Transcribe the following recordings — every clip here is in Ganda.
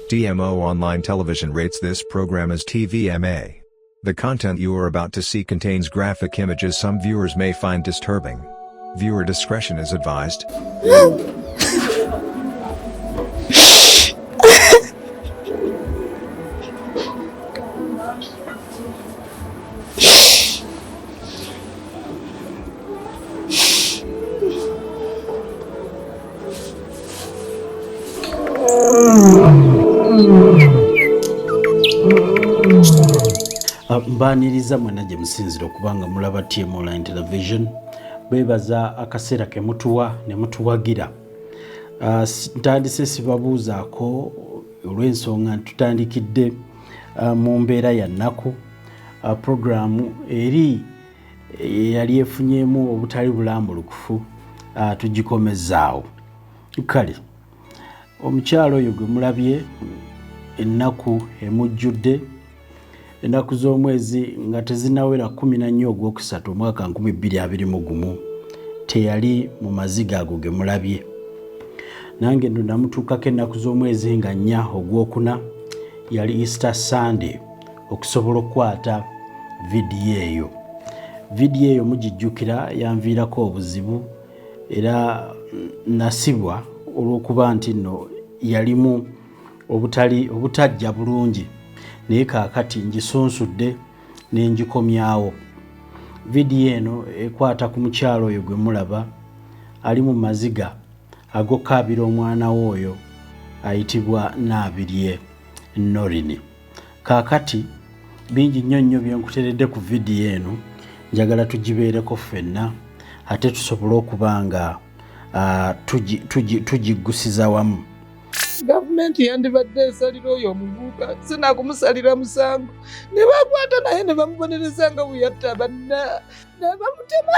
TMO Online Television rates this program as TVMA. The content you are about to see contains graphic images some viewers may find disturbing. Viewer discretion is advised. Mbaniriza mwena gye musinzira okubanga mulaba TMO Online Television. Bebaza akaseera ke mutuwa ne mutuwagira. Ntandise sibabuuzaako olw'ensonga tutandikidde mu mbeera ya nnaku. Programu eri yali efunyeemu obutali bulambulukufu tugikomezaawo. Kale omukyalo oyo gwe mulabye ennaku emujjudde ennaku z'omwezi nga tezinawera 14 Ogwokusatu omwaka 2021 teyali mu maziga ago ge mulabye. Nange ndo namutuukako ennaku z'omwezi nga 4 Ogwokuna yali Easter Sunday okusobola okukwata vidiyo eyo. Vidiyo eyo mugijjukira yanviirako obuzibu era nasibwa olw'okuba nti nno yalimu obutajja bulungi. Naye kaakati njisunsudde ne ngikomyawo. Vidiyo eno ekwata ku mukyalo oyo gwe mulaba ali mu maziga ag'okaabira omwana we oyo ayitibwa Nabirye Norini. Kaakati bingi nnyo bye nkuteredde ku vidiyo eno njagala tugibeereko ffenna ate tusobole okuba nga tugiggusiza wamu. Gavumenti yandibadde esalira oyo omuvubuka sinakumusalira musango ne bakwata naye ne bamubonereza nga bwe yatta banna ne bamutema.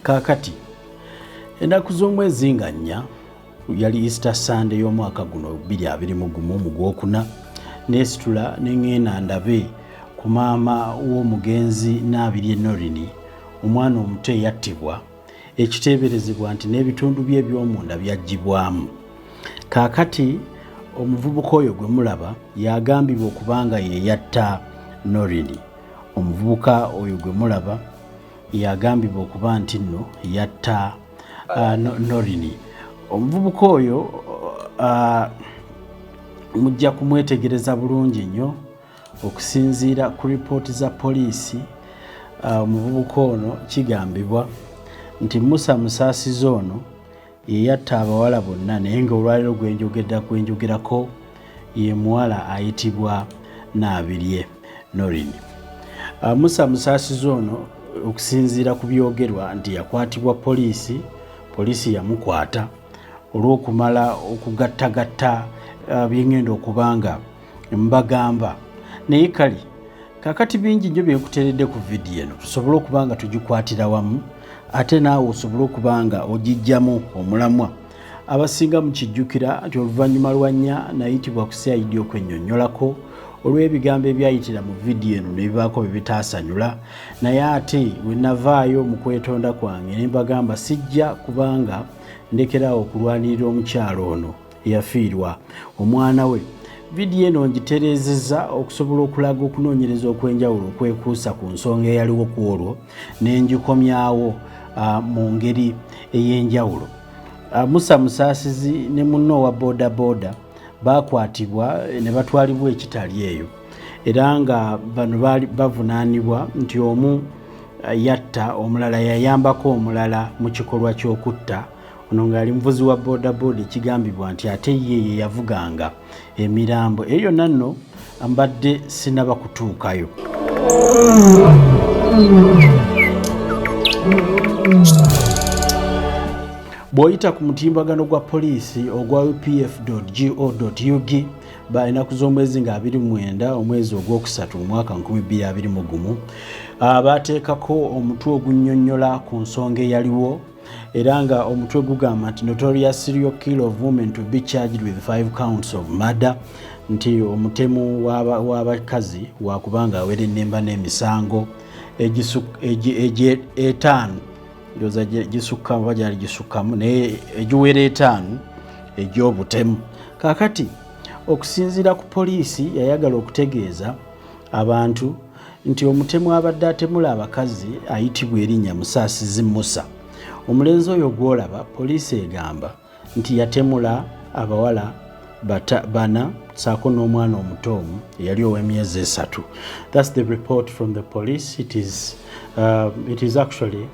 Kaakati ennaku z'omwezi nga 4 yali Easter Sunday y'omwaka guno 2021 mu Gwokuna nesitula neŋŋenda ndabe ku maama w'omugenzi Nabirye Norini omwana omuto eyattibwa ekiteeberezebwa nti n'ebitundu bye eby'omunda byaggyibwamu. Kaakati omuvubuka oyo gwe mulaba yagambibwa okuba nga ye yatta Norini. Omuvubuka oyo gwe mulaba yagambibwa okuba nti nno yatta Norini. Omuvubuka oyo mujja kumwetegereza bulungi nnyo okusinziira ku ripooti za poliisi. Omuvubuka ono kigambibwa nti Musa musaasizi ono ye yatta abawala bonna naye nga olwaliro gwenjogerako ye muwala ayitibwa Nabirye Norini. Musa musaasizi ono okusinziira ku byogerwa nti yakwatibwa poliisi yamukwata olw'okumala okugattagatta byengenda okubanga mbagamba. Naye kale kakati bingi nnyo byekuteredde ku vidiyo eno tusobole okuba nga tugikwatira wamu ate naawe osobole okuba nga ogijjamu omulamwa. Abasinga mukijjukira nti oluvannyuma lwa 4 nayitibwa ku CID okwennyonnyolako olw'ebigambo ebyayitira mu vidiyo eno nebibaako bebitaasanyula. Naye ate we navaayo mu kwetonda kwange ne mbagamba sijja kubanga ndekerawo okulwanirira omukyalo ono eyafiirwa omwana we. Vidiyo eno ngitereezezza okusobola okulaga okunoonyereza okw'enjawulo okwekuusa ku nsonga eyaliwo ku olwo ne ngikomyawo mu ngeri ey'enjawulo. Musa musaasizi ne munno owa bodaboda bakwatibwa ne batwalibwa ekitali eyo era nga bano bavunaanibwa nti omu yatta omulala yayambako omulala mu kikolwa ky'okutta. Ono ng'ali muvuzi wa bodaboda ekigambibwa nti ate ye yavuganga emirambo eyo nanno mbadde sinaba kutuukayo. Bw'oyita ku mutimbagano gwa poliisi ogwa upf.go.ug ennaku z'omwezi nga 29 omwezi ogwokusatu omwaka 2021 bateekako omutwe ogunnyonnyola ku nsonga eyaliwo era nga omutwe gugamba nti notorious serial killer of women to be charged with 5 counts of murder, nti omutemu w'abakazi wakubanga awera ennemba n'emisango etaano ndoza gisukkamu bajali gisukkamu naye egiwera etaano egy'obutemu. Kaakati okusinziira ku poliisi yayagala okutegeeza abantu nti omutemu abadde atemula abakazi ayitibwa erinnya Musaasizi Musa. Omulenzi oyo gwolaba poliisi egamba nti yatemula abawala bana Ssaako n'omwana omuto omu eyali ow'emyezi 3. That's the report from the police. It is actually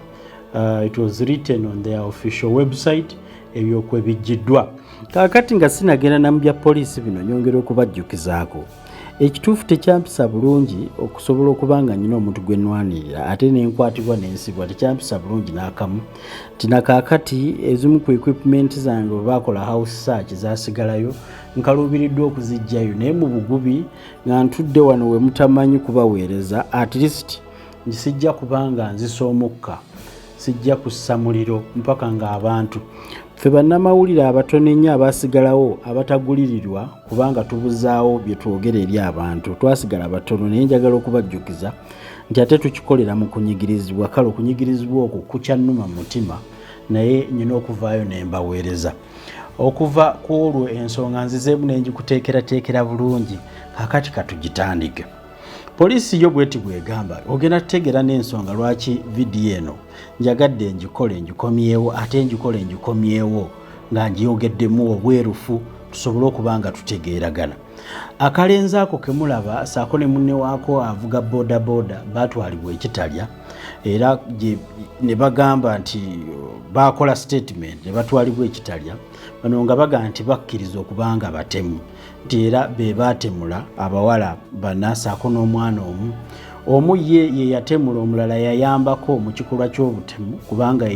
it was written on their official website ebyokwebijiddwa. Kaakati nga sinagenda namu bya poliisi bino nyongera okubajjukizaako. Ekituufu tekyampisa bulungi okusobola okubanga nyina omuntu gwe nnwanirira ate nenkwatibwa n'ensibwa tekyampisa bulungi n'akamu. Tina kaakati ezimu ku equipment zange bwe baakola house search zaasigalayo nkaluubiriddwa okuzijjayo naye mu bugubi nga ntudde wano we mutamanyi kubaweereza at least ngisijja kubanga nzisa omukka sijja kussa muliro mpaka nga abantu ffe bannamawulire abatono ennyo abaasigalawo abatagulirirwa kubanga tubuzaawo bye twogera eri abantu twasigala batono naye njagala okubajjukiza nti ate tukikolera mu kunyigirizibwa. Kale okunyigirizibwa okwo kukyannuma mu mutima naye nyina okuvaayo ne mbaweereza. Okuva ku olwo ensonga nzizeemu ne ngikuteekerateekera bulungi. Kaakati katugitandike. Poliisi yo bweti bwegamba ogenda tutegeera n'ensonga lwaki vidiyo eno njagadde njikole njikomyewo ate njikole njikomyewo nga njiyogeddemu obwerufu tusobole okuba nga tutegeeragana. Akalenzi ako ke mulaba Ssaako ne munne waako avuga bodaboda baatwalibwa ekitalya era ne bagamba nti baakola statement ne batwalibwa ekitalya bano nga bagamba nti bakkiriza okubanga batemu nti era be baatemula abawala bana Ssaako n'omwana omu. Omu ye yatemula omulala yayambako mu kikolwa ky'obutemu kubanga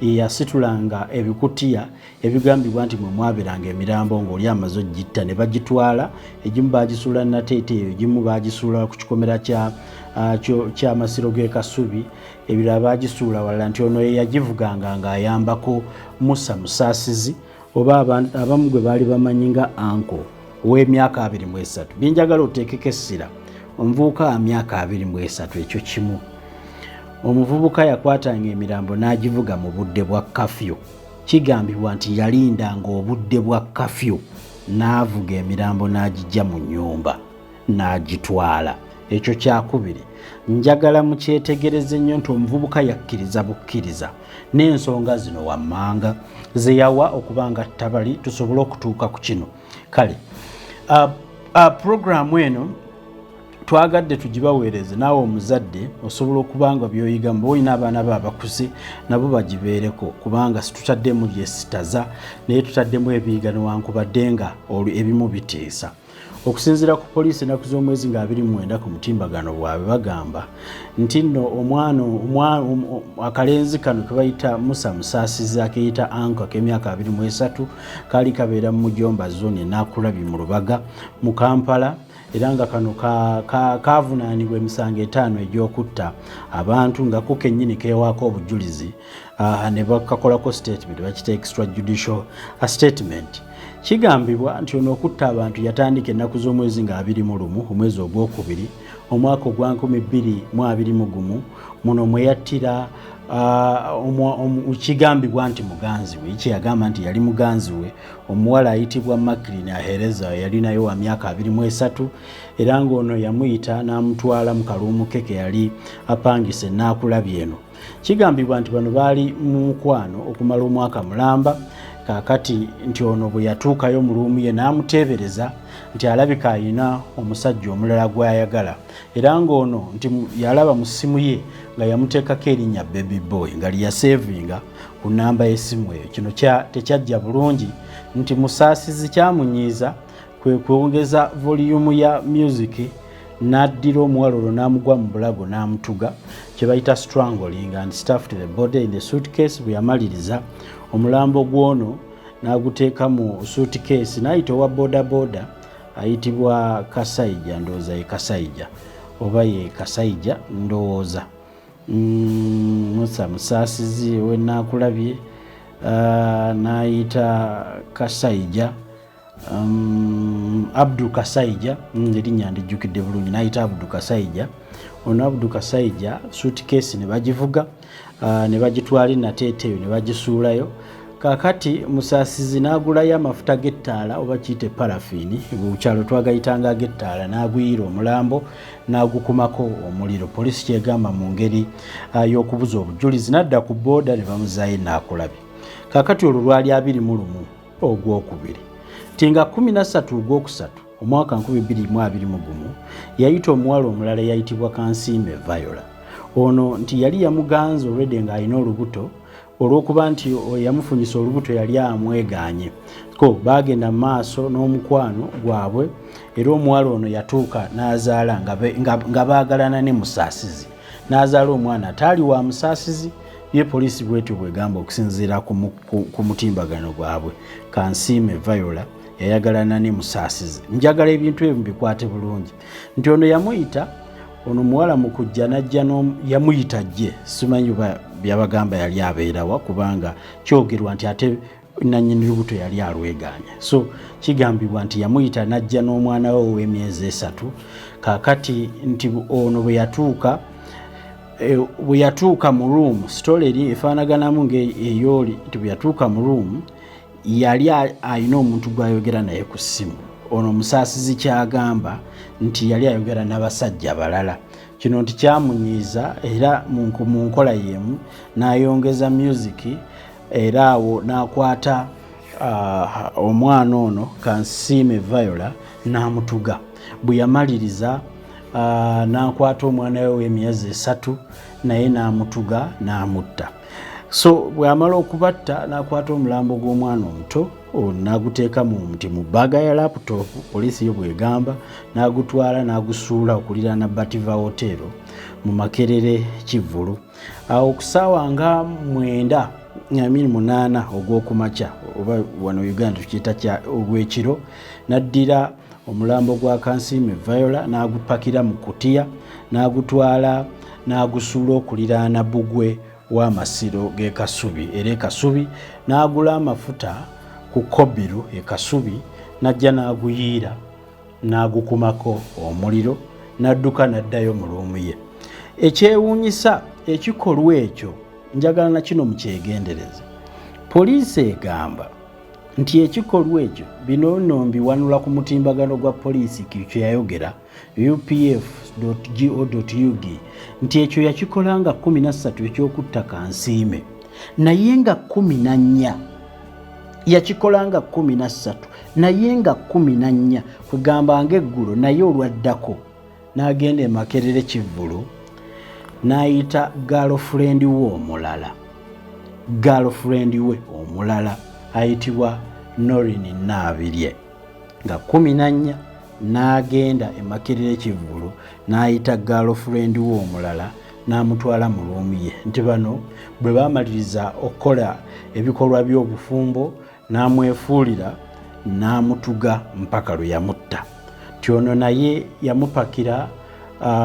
yasitulanga ebikutiya ebigambibwa nti mwe mwaberanga emirambo ng'oli amaze ogitta ne bagitwala egimu baagisuula nateeteeyo egimu baagisuula ku kikomera kya Masiro g'e Kasubi ebirala baagisuula walala nti ono ye yagivuganga ng'ayambako Musa Musaasizi oba abamu gwe baali bamanyi nga Uncle ow'emyaka 23. Binjagala oteekeko essira omuvubuka wa myaka 23 ekyo kimu. Omuvubuka yakwatanga emirambo n'agivuga mu budde bwa kafyu. Kigambibwa nti yalindanga obudde bwa kafyu n'avuga emirambo n'agijja mu nnyumba n'agitwala. Ekyo kyakubiri. Njagala mukyetegereze nnyo nti omuvubuka yakkiriza bukkiriza n'ensonga zino wammanga ze yawa okubanga tabali tusobole okutuuka ku kino. Kale programu eno twagadde tugibaweereze naawe omuzadde osobola okubanga byoyiga mbu olina abaana be abakuze nabo bagibeereko kubanga situtaddemu lyesitaza naye tutaddemu ebiyiga newankubadde nga ebimu biteesa. Okusinziira ku poliisi ennaku z'omwezi nga 29 ku mutimbagano bwabwe bagamba nti nno akalenzi kano ke bayita Musa Musaasizi akeyita Uncle ak'emyaka 23 kaali kabeera mu Mujomba zone Nakulabye mu Lubaga mu Kampala era nga kano kavunaanibwa emisango 5 egy'okutta abantu nga ko kennyini keewaako obujulizi ne bakakolako statement bakita extrajudicial statement. Kigambibwa nti ono okutta abantu yatandika ennaku z'omwezi nga 21 omwezi ogwokubiri omwaka ogwa 2021 muno mwe yattira kigambibwa nti muganzi we kyeyagamba nti yali muganzi we omuwala ayitibwa Makirini ahereza yalinayo wa myaka 23 era ng'ono yamuyita n'amutwala mu kaluumu ke ke yali apangise Nakulabye eno. Kigambibwa nti bano baali mu mukwano okumala omwaka mulamba. Kaakati nti ono bwe yatuukayo mu luumu ye n'amuteebereza nti alabika ayina omusajja omulala gw'ayagala era ng'ono nti yalaba mu ssimu ye nga yamuteekako erinnya Baby Boy nga lyasevinga ku nnamba y'essimu eyo. Kino tekyajja bulungi nti Musaasizi kyamunyiiza kwe kwongeza voliyumu ya music n'addira omuwala olwo n'amugwa mu bulago n'amutuga kye bayita strangling and stuffed the body in the suitcase. Bwe yamaliriza omulambo gw'ono n'aguteeka mu suitcase n'ayita owa bodaboda ayitibwa Kasayija, ndowooza ye Kasayija oba ye Kasayija ndowooza. Musa Musaasizi we naakulabye n'ayita Kasayija, Abdu Kasayija, erinnya ndijjukidde bulungi, n'ayita Abdu Kasayija. Ono Abdu Kasayija suitcase ne bagivuga ne bagitwala nateeteeyo ne bagisuulayo. Kakati Musaasizi n'agulayo amafuta g'ettaala oba kiyite parafiini, bukyalo twagayitanga g'ettaala, n'aguyiira omulambo n'agukumako omuliro. Poliisi kyegamba mu ngeri y'okubuza obujulizi, n'adda ku booda ne bamuzaayo n'akulabye. Kakati olwo lwali 21 Ogwokubiri. Tinga 13 Ogwokusatu omwaka 2021 yayita omuwala omulala yayitibwa Kansiime Viola. Ono nti yali yamuganza olwedde ng'alina olubuto, olw'okuba nti yamufunyisa olubuto yali amwegaanye. Ko bagenda mu maaso n'omukwano gwabwe, era omuwala ono yatuuka n'azaala nga baagalana ne Musaasizi. N'azaala omwana ataali wa Musaasizi, ye poliisi bwetyo bwegamba okusinziira ku mutimbagano gwabwe. Kansiime Viola yayagalana ne Musaasizi. Njagala ebintu ebyo bikwate bulungi nti ono yamuyita, ono muwala mu kujja najja yamuyita jje, simanyi oba byabagamba yali abeerawa kubanga kyogerwa nti ate nannyini lubuto yali alwegaanya. So kigambibwa nti yamuyita najja n'omwana we ow'emyezi 3. Kaakati nti ono bwe yatuuka mu room, story eri efaanaganamu ng'eyooli, nti bwe yatuuka mu room yali alina omuntu gw'ayogera naye ku ssimu. Ono Musaasizi kyagamba nti yali ayogera n'abasajja balala. Kino nti kyamunyiiza, era mu nkola y'emu n'ayongeza music, era awo n'akwata omwana ono Kansiime Viola n'amutuga. Bwe yamaliriza n'akwata omwana we w'emyezi 3 naye n'amutuga n'amutta. So bw'amala okubatta n'akwata omulambo gw'omwana omuto n'aguteeka mu bbaaga ya laptop, poliisi yo bwegamba, n'agutwala n'agusuula okuliraana Bativa Hotel mu Makerere Kivvulu. Awo ku ssaawa nga 8 ogw'okumakya oba wano Uganda tukiyita kya Olw'ekiro, n'addira omulambo gwa Kansiime Viola n'agupakira mu kutiya n'agutwala n'agusuula okuliraana bbugwe w'amasiro g'e Kasubi. Era e Kasubi n'agula amafuta ku Kobiru e Kasubi, n'ajja n'aguyiira n'agukumako omuliro, n'adduka n'addayo mu luumu ye. Ekyewuunyisa ekikolwa ekyo, njagala na kino mukyegendereze. Poliisi egamba nti ekikolwa ekyo bino nno mbiwanula ku mutimbagano gwa poliisi kye yayogera upf.go.ug nti ekyo yakikola nga 13 ekyokutta Kansiime, naye nga 14 yakikola nga 13 naye nga 14 kugamba ng'eggulo, naye olwaddako n'agenda e Makerere Kivvulu n'ayita girlfriend we omulala ayitibwa Norini Naabirye nga 14 n'agenda e Makerere Kivvulu n'ayita girlfriend we omulala n'amutwala mu luumu ye. Nti bano bwe baamaliriza okukola ebikolwa by'obufumbo n'amwefuulira n'amutuga mpaka lwe yamutta. Nti ono naye yamupakira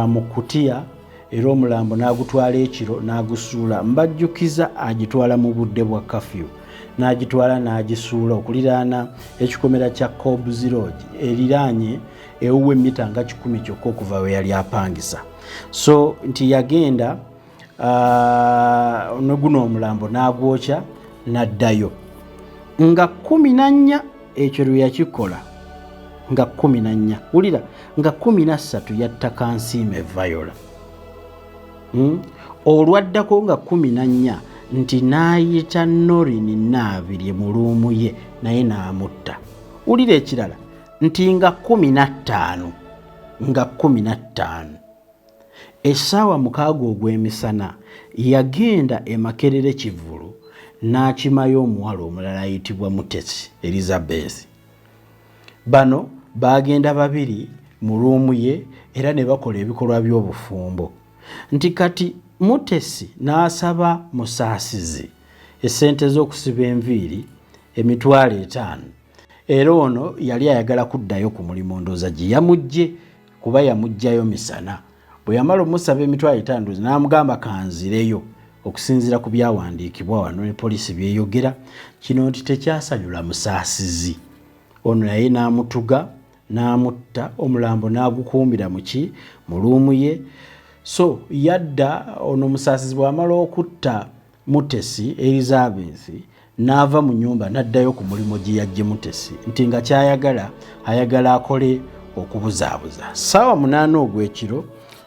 mu kutiya, era omulambo n'agutwala ekiro n'agusuula. Mbajjukiza agitwala mu budde bwa kafyu, n'agitwala n'agisuula okuliraana ekikomera kya Cobs Road eriraanye ewuwe mita nga 10 kyokka okuva we yali apangisa. So nti yagenda guno omulambo n'agwokya n'addayo nga 14 ekyo lwe yakikola nga 14 wulira nga 13 yatta Kansiime Viola. Olwaddako nga 14 nti n'ayita Norini Naabirye mu luumu ye naye n'amutta. Wulira ekirala nti nga 15 essaawa 6 ogw'emisana yagenda e Makerere Kivvulu n'akimayo omuwala omulala ayitibwa Mutesi Elizabeth. Bano bagenda babiri mu luumu ye era ne bakola ebikolwa by'obufumbo. Nti kati Mutesi n'asaba Musaasizi essente z'okusiba enviiri emitwalo 5 era ono yali ayagala kuddayo ku mulimu ndooza gye yamugje kuba yamugjayo misana. Bwe yamala omusaba emitwalo 5 n'amugamba kanzireyo. Okusinziira ku byawandiikibwa wano ne poliisi byeyogera, kino nti tekyasanyula musaasizi. Ono naye n'amutuga n'amutta, omulambo n'agukuumira mu luumu ye. So yadda ono musaasizi bw'amala okutta Mutesi Elizabeth n'ava mu nnyumba n'addayo ku mulimo gye yajje Mutesi nti nga kyayagala ayagala akole okubuzaabuza. Ssaawa 8 ogw'ekiro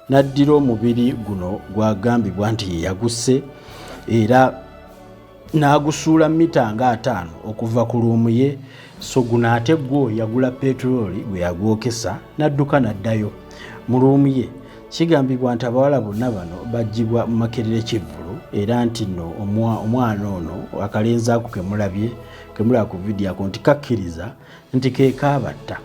n'addira omubiri guno gwagambibwa nti ye yagusse era n'agusuula mita nga 5 okuva ku luumu ye. So guno ate gwo yagula petroli gwe yagwokesa n'adduka n'addayo mu luumu ye. Kigambibwa nti abawala bonna bano baggyibwa mu Makerere Kivvulu era nti nno omwana ono akalenzi ako kemulaba ku vidiyo ako nti kakkiriza nti ke kaabatta.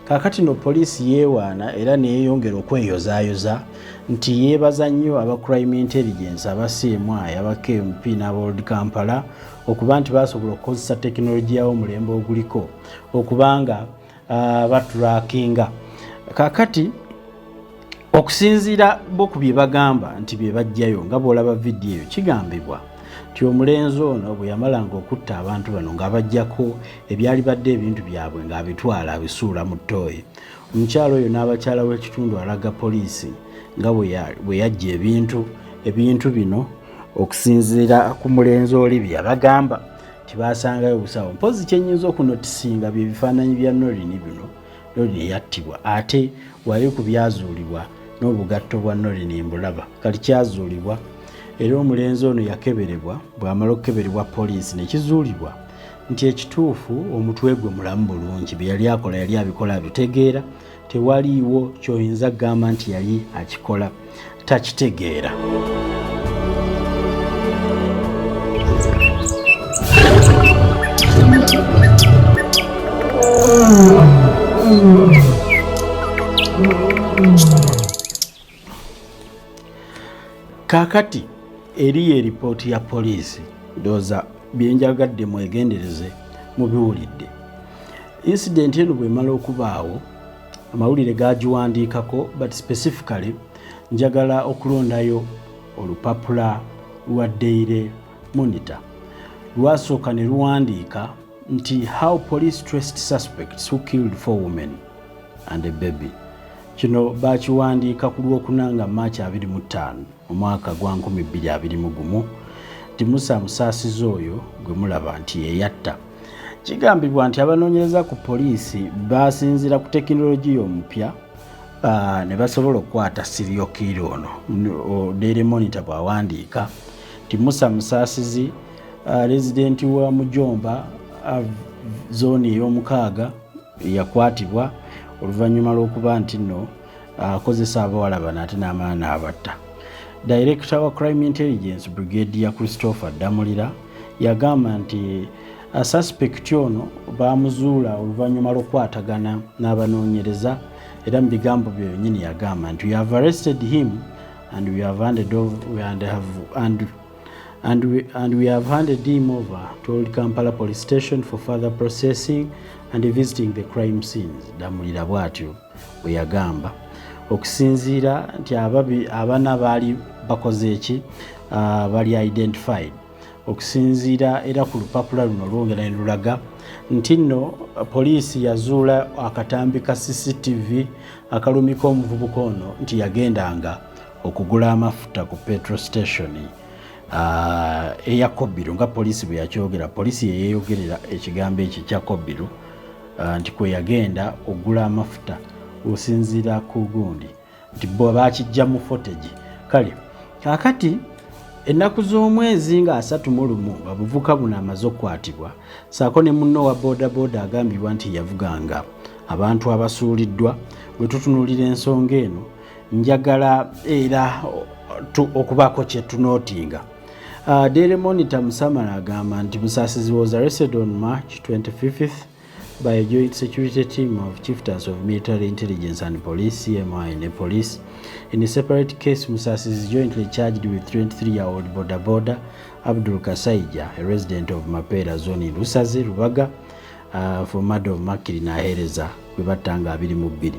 Kaakati no poliisi yeewaana era neeyongera okweyozaayoza nti yeebaza nnyo aba crime intelligence aba CMI aba KMP n'aba Kampala okuba nti basobola okukozesa tekinologiya y'omulembe oguliko okubanga batulakinga. Kaakati okusinziira bo ku bye bagamba nti bye bajjayo nga bw'olaba vidiyo kigambibwa nti omulenzi ono bwe yamalanga okutta abantu bano ng'abajjako ebyali badde ebintu byabwe ng'abitwala abisuula mu ttooyi. Omukyalo oyo n'abakyala w'ekitundu alaga poliisi nga bwe yajja ebintu bino. Okusinziira ku mulenzi oli bye yabagamba nti baasangayo busawo. Mpozi kyennyinza okunotisinga bye bifaananyi bya Norini bino. Norini yattibwa ate wali ku byazuulibwa n'obugatto bwa Norini mbulaba kali kyazuulibwa. Era omulenzi ono yakeberebwa, bw'amala okukeberebwa poliisi ne kizuulibwa nti ekituufu omutwe gwe mulamu bulungi, bye yali akola yali abikola abitegeera, tewaliiwo ky'oyinza kugamba nti yali akikola takitegeera. Kaakati eriyo eripooti ya poliisi ndowooza byenjagadde mwegendereze mubiwulidde. Incident eno bw'emala okubaawo amawulire gagiwandiikako but specifically njagala okulondayo olupapula lwa Daily Monitor lwasooka ne luwandiika nti how police traced suspects who killed 4 women and a baby. Kino bakiwandiika ku Lwokunanga March 25 omwaka gwa 2021 nti Musa musaasizi oyo gwe mulaba nti yeyatta. Kigambibwa nti abanoonyereza ku poliisi basinziira ku tekinologiya omupya ne basobola okukwata serial killer ono. Daily Monitor bw'awandiika nti Musa musaasizi resident wa Mujomba zooni ey'omukaaga yakwatibwa oluvannyuma lw'okuba nti nno akozesa abawala bano ate n'amala n'abatta. Director wa Crime Intelligence Brigadier Christopher Damulira yagamba nti suspect ono baamuzuula oluvannyuma lw'okwatagana n'abanoonyereza era mu bigambo bye yennyini yagamba nti we have arrested him and we have handed him over to Old Kampala Police Station for further processing and visiting the crime scenes. Damulira bw'atyo bwe yagamba. Okusinziira nti abana baali bakoze eki bali identified. Okusinziira era ku lupapula luno lwongera ne lulaga nti nno poliisi yazuula akatambi ka CCTV akalumika omuvubuka ono nti yagendanga okugula amafuta ku petrol station eya Kobbiru nga poliisi bwe yakyogera. Poliisi yeyeyogerera ekigambo ekyo kya Kobbiru nti kwe yagenda okugula amafuta. Osinziira ku gundi nti bo baakijja mu footage. Kale kaakati ennaku z'omwezi nga 31 babuvuka buno amaze okukwatibwa, Ssaako ne munno wa bodaboda agambibwa nti yavuganga abantu abasuuliddwa. Bwe tutunuulira ensonga eno njagala era okubaako kye tunootinga. Daily Monitor Musamala agamba nti Musaasizi was arrested on March 25th by a joint security team of chieftains of military intelligence and police, CMI and police. In a separate case, Musaasizi is jointly charged with 23-year-old boda Abdul Kasaija, a resident of Mapera zone in Lusaze, Rubaga, for murder of Makiri n'aheereza gwe battanga 22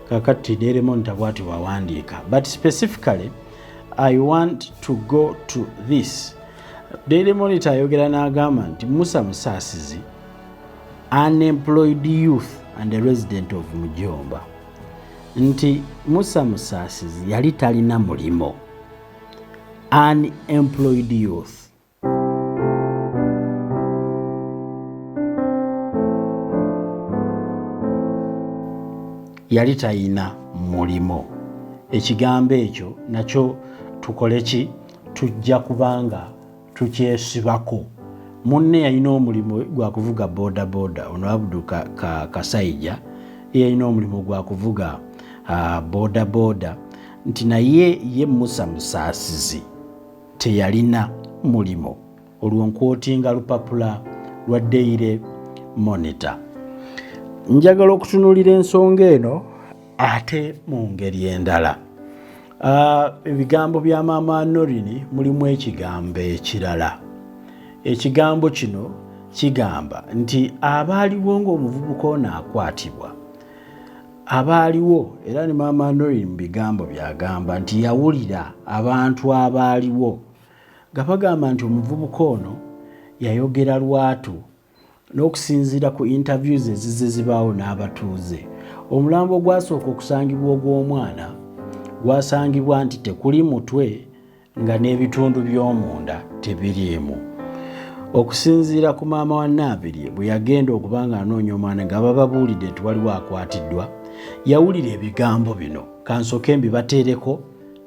kakati Daily Monitor bw'ati wawandiika but specifically I want to go to this. Daily Monitor ayogera n'agamba nti Musa Musaasizi unemployed youth and a resident of Mujomba nti Musa Musaasizi yali talina mulimo unemployed youth. Yali talina mulimo. Ekigambo ekyo nakyo tukole ki tujja kubanga tukyesibako. Munne yalina omulimo gwa kuvuga boda boda ono Abdu Kasayija yalina omulimo gwa kuvuga boda boda nti naye ye Musa Musaasizi teyalina mulimo. Olwo nkwotinga lupapula lwa Daily Monitor. Njagala okutunuulira ensonga eno ate mu ngeri endala. Ebigambo bya maama Norini mulimu ekigambo ekirala. Ekigambo kino kigamba nti abaaliwo ng'omuvubuka ono akwatibwa. Abaaliwo era ne maama Norini mu bigambo byagamba nti yawulira abantu abaaliwo nga bagamba nti omuvubuka ono yayogera lwatu n'okusinziira ku interviews ezizze zibaawo n'abatuuze. Omulambo gwasooka okusangibwa ogw'omwana gwasangibwa nti tekuli mutwe nga n'ebitundu by'omunda tebiriimu. Okusinziira ku maama wa Naabirye bwe yagenda okuba nga anoonya omwana nga bababuulidde nti waliwo akwatiddwa yawulira ebigambo bino kansooke mbibateereko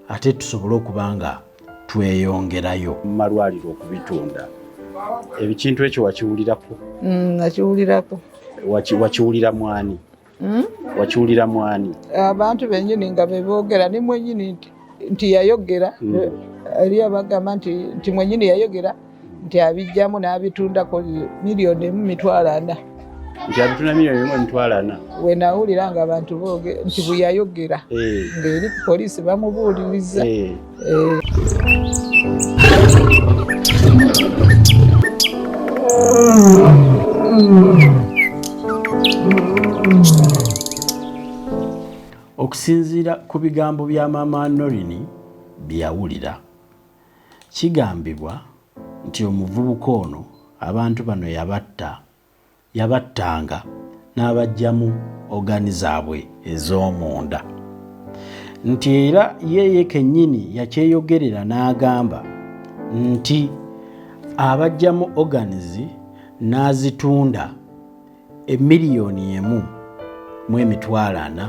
ate tusobole okuba nga tweyongerayo mu malwaliro okubitunda. Ebikintu ekyo wakiwulirako? Nakiwulirako. Wakiwulira mwani? Wakiwulira mwani? Abantu bennyini nga beboogera ne mwennyini nti yayogera ali abagamba nti mwennyini yayogera nti abijjamu n'abitundako $1,400,000. Nti abitunda $1,400,000? We nawulira nga abantu boogera nti bwe yayogera ng'eri poliisi bamubuuliriza. Okusinziira ku bigambo bya maama Norini byawulira kigambibwa nti omuvubuka ono abantu bano yabattanga n'abajjamu ogani zaabwe ez'omunda nti era yeye kennyini yakyeyogerera n'agamba nti abajjamu organizi n'azitunda $1,400,000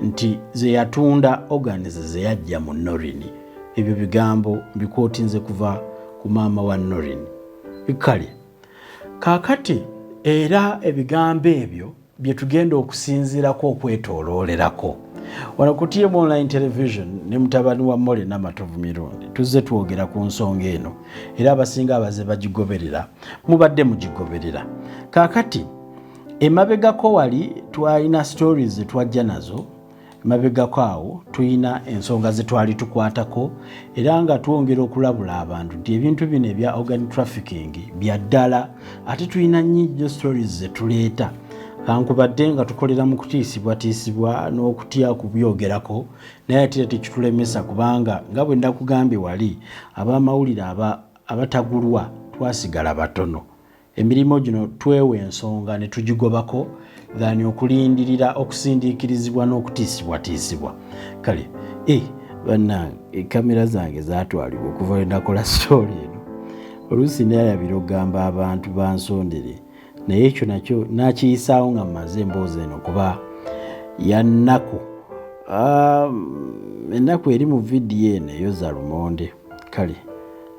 nti ze yatunda organizi ze yajja mu Norini. Ebyo bigambo mbikootinze kuva ku maama wa Norini. Kale kaakati era ebigambo ebyo bye tugenda okusinziirako okwetooloolerako. Wano ku TMO online television ne mutabani wa Mole n'amatovu mirundi tuzze twogera ku nsonga eno era abasinga abaze bagigoberera mubadde mugigoberera. Kaakati emabegako wali twalina stories zetwajja nazo, emabegako awo tuyina ensonga zetwali tukwatako era nga twongera okulabula abantu nti ebintu bino ebya organ trafficking bya ddala ate tuyina nnyo stories zetuleeta. Kankubadde nga tukolera mu kutiisibwa n'okutya kubyogerako naye ate tekitulemesa kubanga nga bwe ndakugambye wali ab'amawulire abatagulwa twasigala batono. Emirimu gino twewe ensonga ne tugigobako dhani okulindirira okusindiikirizibwa n'okutiisibwa. Kale bannange kamera zange zaatwalibwa okuva we nakola story eno. Oluusi neerabira okugamba abantu bansondere naye ekyo nakyo nakiyisaawo nga mmaze emboozi eno kuba ya nnaku. Ennaku eri mu vidiyo eno eyoza lumonde. Kale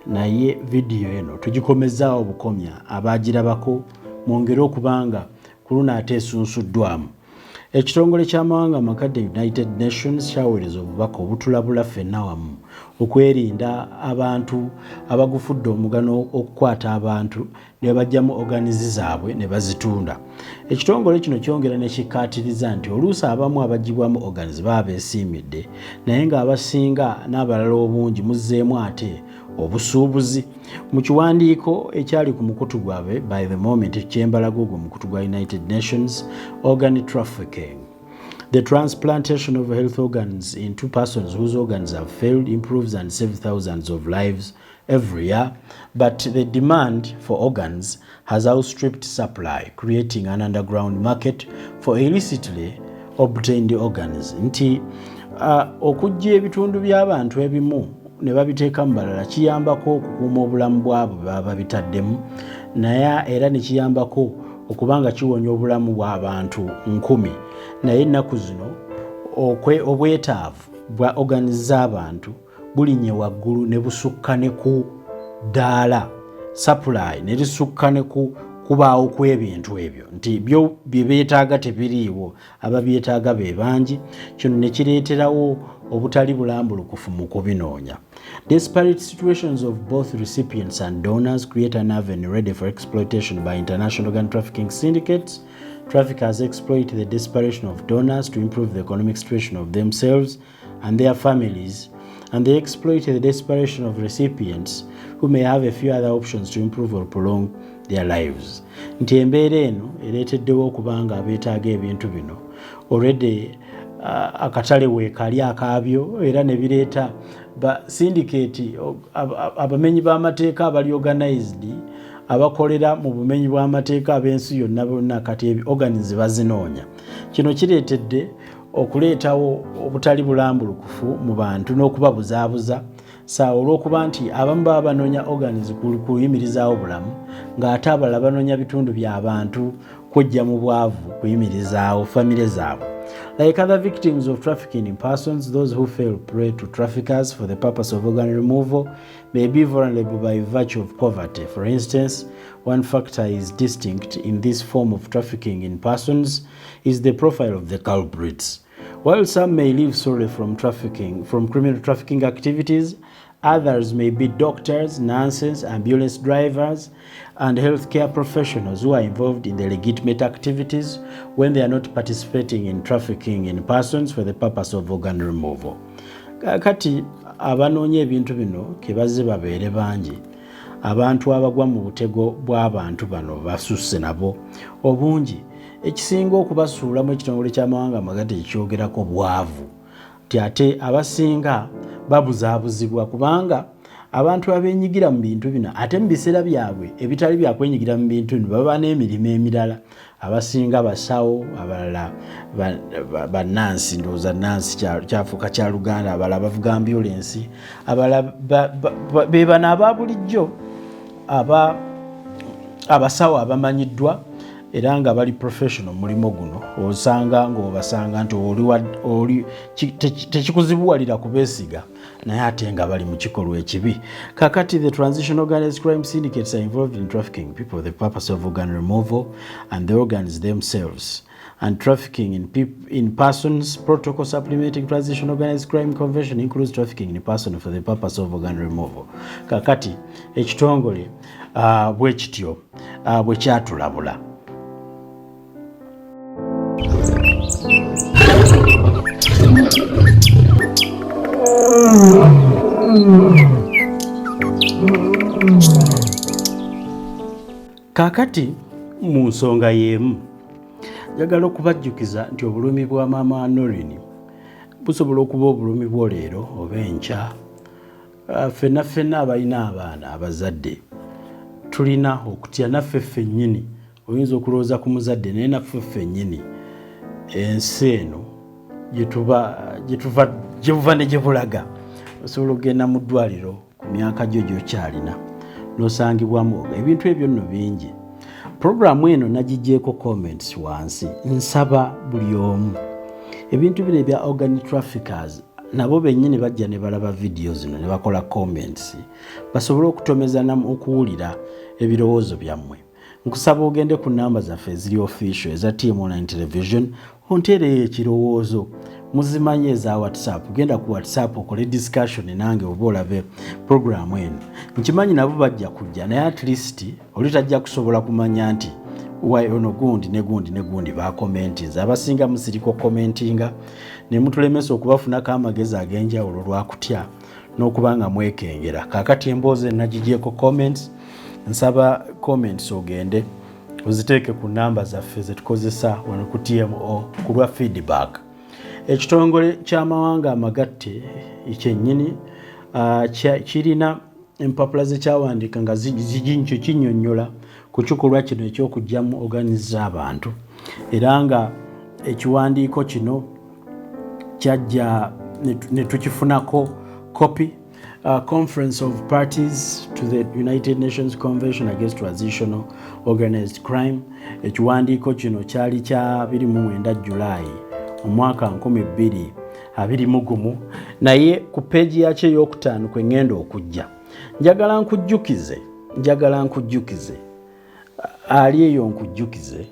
naye vidiyo eno tugikomezaawo bukomya abaagirabako mwongere okubanga ku luno ate esunsuddwamu. Ekitongole ky'amawanga amakadde United Nations kyaweereza obubaka obutulabula ffenna wamu okwerinda abantu abagufudde omugano okukwata abantu ne bajjamu organizi zaabwe ne bazitunda. Ekitongole kino kyongera ne kikkaatiriza nti oluusi abamu abagibwamu organizi baba beesiimidde naye ng'abasinga n'abalala obungi muzzeemu ate obusuubuzi. Mu kiwandiiko ekyali ku mukutu gwabwe by the moment ekyembalago ogwo mukutu gwa United Nations, organ trafficking, the transplantation of health organs into persons whose organs have failed, improves and saves thousands of lives every year, but the demand for organs has outstripped supply, creating an underground market for illicitly obtained organs. Nti okujja ebitundu by'abantu ebimu ne babiteeka mu balala kiyambako okukuuma obulamu bwabo baba bitaddemu, naye era ne kiyambako okubanga kiwonya obulamu bw'abantu 1000. Naye ennaku zino obwetaavu bwa organs z'abantu bulinye waggulu ne busukka ne ku ddaala supply ne lisukka ne kubaawo kw'ebintu ebyo, nti byo bye beetaaga tebiriiwo, ababyetaaga be bangi. Kino ne kireeterawo obutali bulambulukufu mu kubinoonya. Disparate situations of both recipients and donors create an avenue ready for exploitation by international organ trafficking syndicates. Traffickers exploit the desperation of donors to improve the economic situation of themselves and their families, and they exploit the desperation of recipients who may have a few other options to improve or prolong their lives. Nti embeera eno ereeteddewo okubanga abeetaaga ebintu bino already akatale weekali akaabyo, era ne bireeta ba syndicate abamenyi b'amateeka abali organized abakolera mu bumenyi bw'amateeka ab'ensi yonna bonna kati organize bazinoonya. Kino kireetedde okuleetawo obutali bulambulukufu mu bantu n'okubabuzaabuza saa olw'okuba nti abamu baba banoonya organize kuyimirizaawo bulamu ng'ate abalala banoonya bitundu by'abantu kujja mu bwavu kuyimirizaawo famire zaabwe. Like other victims of trafficking in persons, those who fell prey to traffickers for the purpose of organ removal may be vulnerable by virtue of poverty. For instance, one factor is distinct in this form of trafficking in persons is the profile of the culprits. While some may live solely from criminal trafficking activities, others may be doctors, nurses, ambulance drivers, and healthcare professionals who are involved in the legitimate activities when they are not participating in trafficking in persons for the purpose of organ removal. Kati abanoonya ebintu bino ke bazze babeere bangi. Abantu abagwa mu butego bw'abantu bano basusse nabo obungi. Ekisinga okubasuulamu ekitongole ky'amawanga amagatte ekyogerako bwavu. Nti ate abasinga babuzaabuzibwa kubanga abantu abeenyigira mu bintu bino ate mu biseera byabwe ebitali byakwenyigira mu bintu bino baba n'emirimu emirala. Abasinga basawo, abalala bannansi, ndowooza nnansi kyafuuka kya Luganda, abalala bavuga ambulensi, abalala be bano aba bulijjo abasawo abamanyiddwa era nga bali professional mulimo guno. Osanga ng'obasanga nti oli tekikuzibuwalira kubeesiga naye ate nga bali mu kikolwa ekibi. Kakati the transition organized crime syndicates are involved in trafficking people for the purpose of organ removal and the organs themselves, and trafficking in persons. Protocol supplementing transition organized crime convention includes trafficking in person for the purpose of organ removal. Kakati ekitongole bwe kityo bwe kyatulabula. Kakati mu nsonga y'emu njagala okubajjukiza nti obulumi bwa maama Noreen busobola okuba obulumi bw'oleero oba enkya. Ffenna abalina abaana abazadde tulina okutya naffe ffennyini. Oyinza okulowooza ku muzadde naye naffe ffennyini ensi eno gye buva ne gye bulaga. Osobola okugenda mu ddwaliro ku myaka gyo gy'okyalina n'osangibwamu ebintu ebyo nno bingi. Programu eno nagigyeko comments wansi. Nsaba buli omu ebintu bino ebya organ traffickers nabo bennyini bajja ne balaba vidiyo zino ne bakola comments basobole okutomeza okuwulira ebirowoozo byammwe. Nkusaba ogende ku namba zaffe eziri official eza TMO Online Television onteereyo ekirowoozo muzimanye eza WhatsApp. Genda ku WhatsApp okole discussion nange oba olabe programu eno. Nkimanyi nabo bajja kujja naye at least oli tajja kusobola kumanya nti ono gundi ne gundi bakomentinze. Abasinga musiriko commentinga ne mutulemesa okubafunako amagezi ag'enjawulo lwakutya n'okubanga mwekengera. Kaakati emboozi nagigyeko comments, nsaba comments ogende uziteeke ku namba zaffe ze tukozesa wano ku TMO ku lwa feedback. Ekitongole ky'amawanga amagatte ekyennyini kirina empapula ze kyawandiika nga zigincho kinnyonnyola ku kikolwa kino eky'okujjamu oganiza abantu, era nga ekiwandiiko kino kyajja ne tukifunako copy. Conference of Parties to the United Nations Convention Against Transitional Organized Crime. Ekiwandiiko kino kyali kya 29 Julaayi omwaka 2021, naye ku peegi yakyo ey'okutaano kwe ngenda okujja njagala nkujjukize ali eyo nkujjukize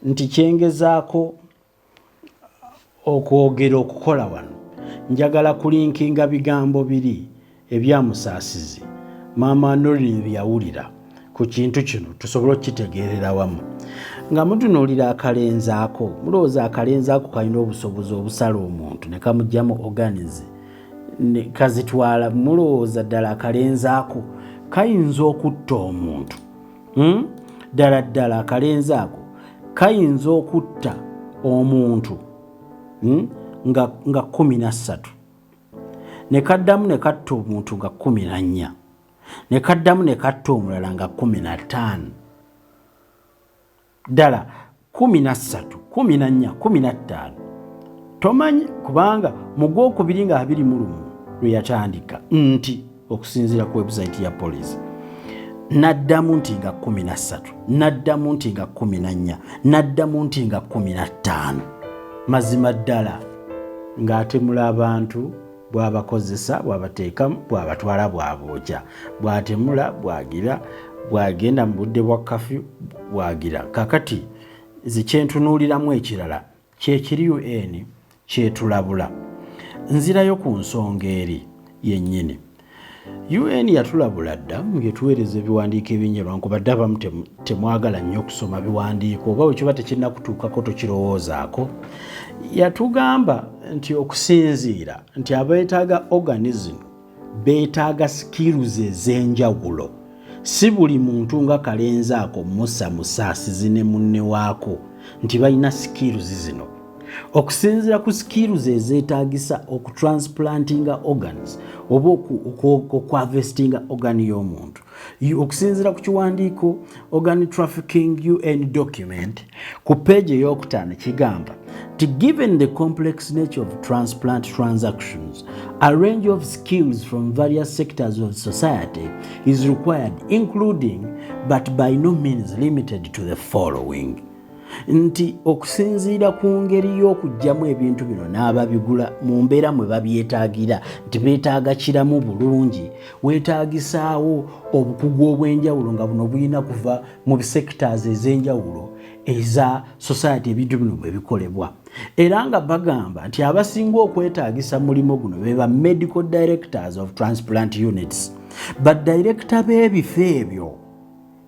nti kyengezaako okwogera okukola wano, njagala kulinkinga bigambo biri ebyamusaasizi maama Noreen byawulira ku kintu kino tusobole okitegeerera wamu. Nga mutunuulira akalenzaako, mulowooza akalenzaako kalina obusobozi obusala omuntu ne kamugjamu organize ne kazitwala, mulowooza ddala akalenzaako kayinza okutta omuntu? Ddala akalenzaako kayinza okutta omuntu nga 13, ne kaddamu ne katta omuntu nga 14, ne kaddamu ne katta omulala nga 15, ddala 13, 14, 15. Tomanyi kubanga mu Gwokubiri nga 21 lwe yatandika nti okusinziira ku website ya poliisi, naddamu nti nga 13, naddamu nti nga 14, naddamu nti nga 15. Mazima ddala ng'atemula abantu bw'abakozesa, bw'abateekamu, bw'abatwala, bw'abookya, bw'atemula, bw'agira, bw'agenda mu budde bwa kafyu, bw'agira. Kakati zikyentunuuliramu ekirala kyekiri UN kyetulabula. Nzirayo ku nsonga eri yennyini. UN yatulabula dda ng'etuweereza ebiwandiiko ebinyerwa, nkubadde abamu temwagala nnyo okusoma biwandiiko oba wekiba tekinnakutuukako tokirowoozaako. Yatugamba nti okusinziira nti abeetaaga organism beetaaga skills ez'enjawulo. Si buli muntu nga kalenzaako Musa Musaasizi ne munne waako nti balina skills zino. Okusinziira ku skills ezeetaagisa okutransplantinga organs oba okuharvestinga organ y'omuntu, okusinziira ku kiwandiiko Organ Trafficking UN document ku page ey'okutaano kigamba nti given the complex nature of transplant transactions, a range of skills from various sectors of society is required, including but by no means limited to the following. Nti okusinziira ku ngeri y'okugjamu ebintu bino n'ababigula mu mbeera mwe babyetaagira nti beetaaga kiramu bulungi, weetaagisaawo obukugu obw'enjawulo nga buno bulina kuva mu sectors ez'enjawulo eza society ebintu bino bwe bikolebwa. Era nga bagamba nti abasinga okwetaagisa mulimu guno beba medical directors of transplant units, badirector b'ebifo ebyo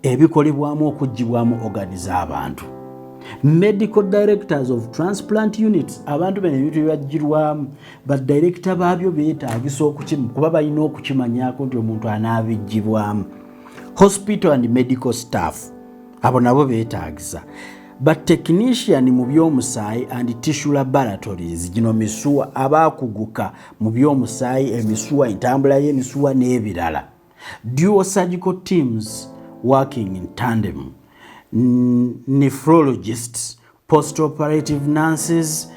ebikolebwamu okuggyibwamu organi z'abantu. Medical directors of transplant units, abantu bene ebintu byebaggyirwamu, badirector baabyo beetaagisa kuba balina okukimanyaako nti omuntu anaabiggyibwamu. Hospital and medical staff, abo nabo beetaagisa. But technician mu by'omusaayi and tissue laboratories, gino misuwa abaakuguka mu by'omusaayi, emisuwa, entambula y'emisuwa n'ebirala. Dual surgical teams working in tandem. Nephrologists, post-operative nurses,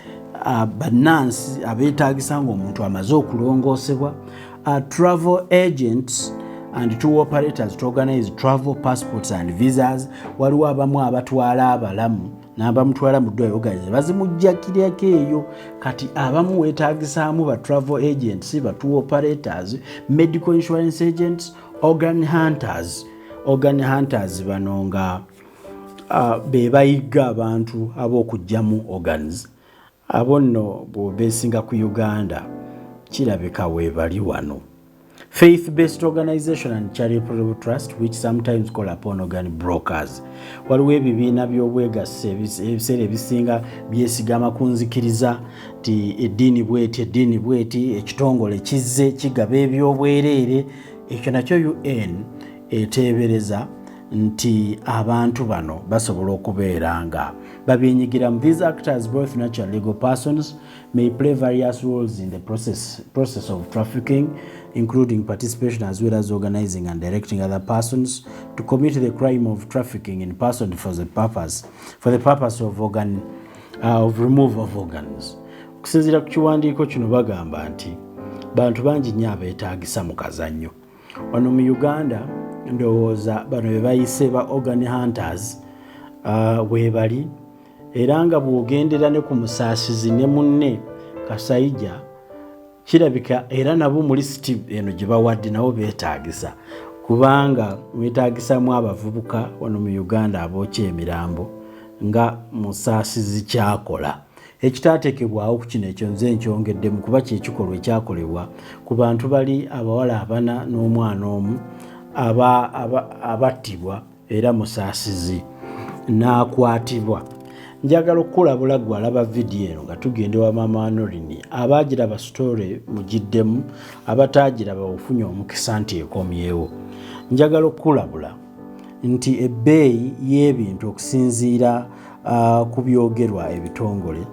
banansi abeetaagisa ng'omuntu amaze okulongoosebwa, travel agents and tour operators to organize travel passports and visas. Waliwo abamu abatwala abalamu n'abamutwala mu ddwaliro organize bazimujjakirako eyo. Kati abamu weetaagisaamu ba travel agents, ba tour operators, medical insurance agents, organ hunters. Organ hunters bano nga be bayiga abantu ab'okugjamu organs. Abo nno bw'obeesinga ku Uganda kirabika weebali wano. faith-based organization and charitable trust which sometimes call upon organ brokers. Waliwo ebibiina by'obwegassi ebiseera ebisinga byesigama ku nzikiriza ti eddiini bweti ekitongole kizze kigaba ebyobwereere. Ekyo nakyo UN eteebereza nti abantu bano basobola okubeera nga babyenyigira mu. These actors, both natural legal persons, may play various roles in the process of trafficking, including participation as well as organizing and directing other persons to commit the crime of trafficking in person for the purpose of removal of organs. Okusinziira ku kiwandiiko kino bagamba nti bantu bangi nnyo abeetaagisa mu kazannyo. Wano mu Uganda ndowooza bano be bayise ba organ hunters weebali, era nga bw'ogendera ne ku musaasizi ne munne Kasayija kirabika era nabo mu lisiti eno gye bawadde nabo beetaagisa, kubanga mwetaagisamu abavubuka wano mu Uganda abookya emirambo nga musaasizi kyakola. Ekitaatekebwawo ku kino ekyo nze nkyongeddemu kuba kyekikolwa ekyakolebwa ku bantu bali abawala 4 n'omwana omu abattibwa era musaasizi n'akwatibwa. Njagala okukulabula gwe alaba vidiyo eno nga tugenda wa maama wa Norini, abaagiraba sitore mugiddemu, abataagiraba ofunye omukisa nti ekomyewo. Njagala okukulabula nti ebbeeyi y'ebintu okusinziira ku byogerwa ebitongole,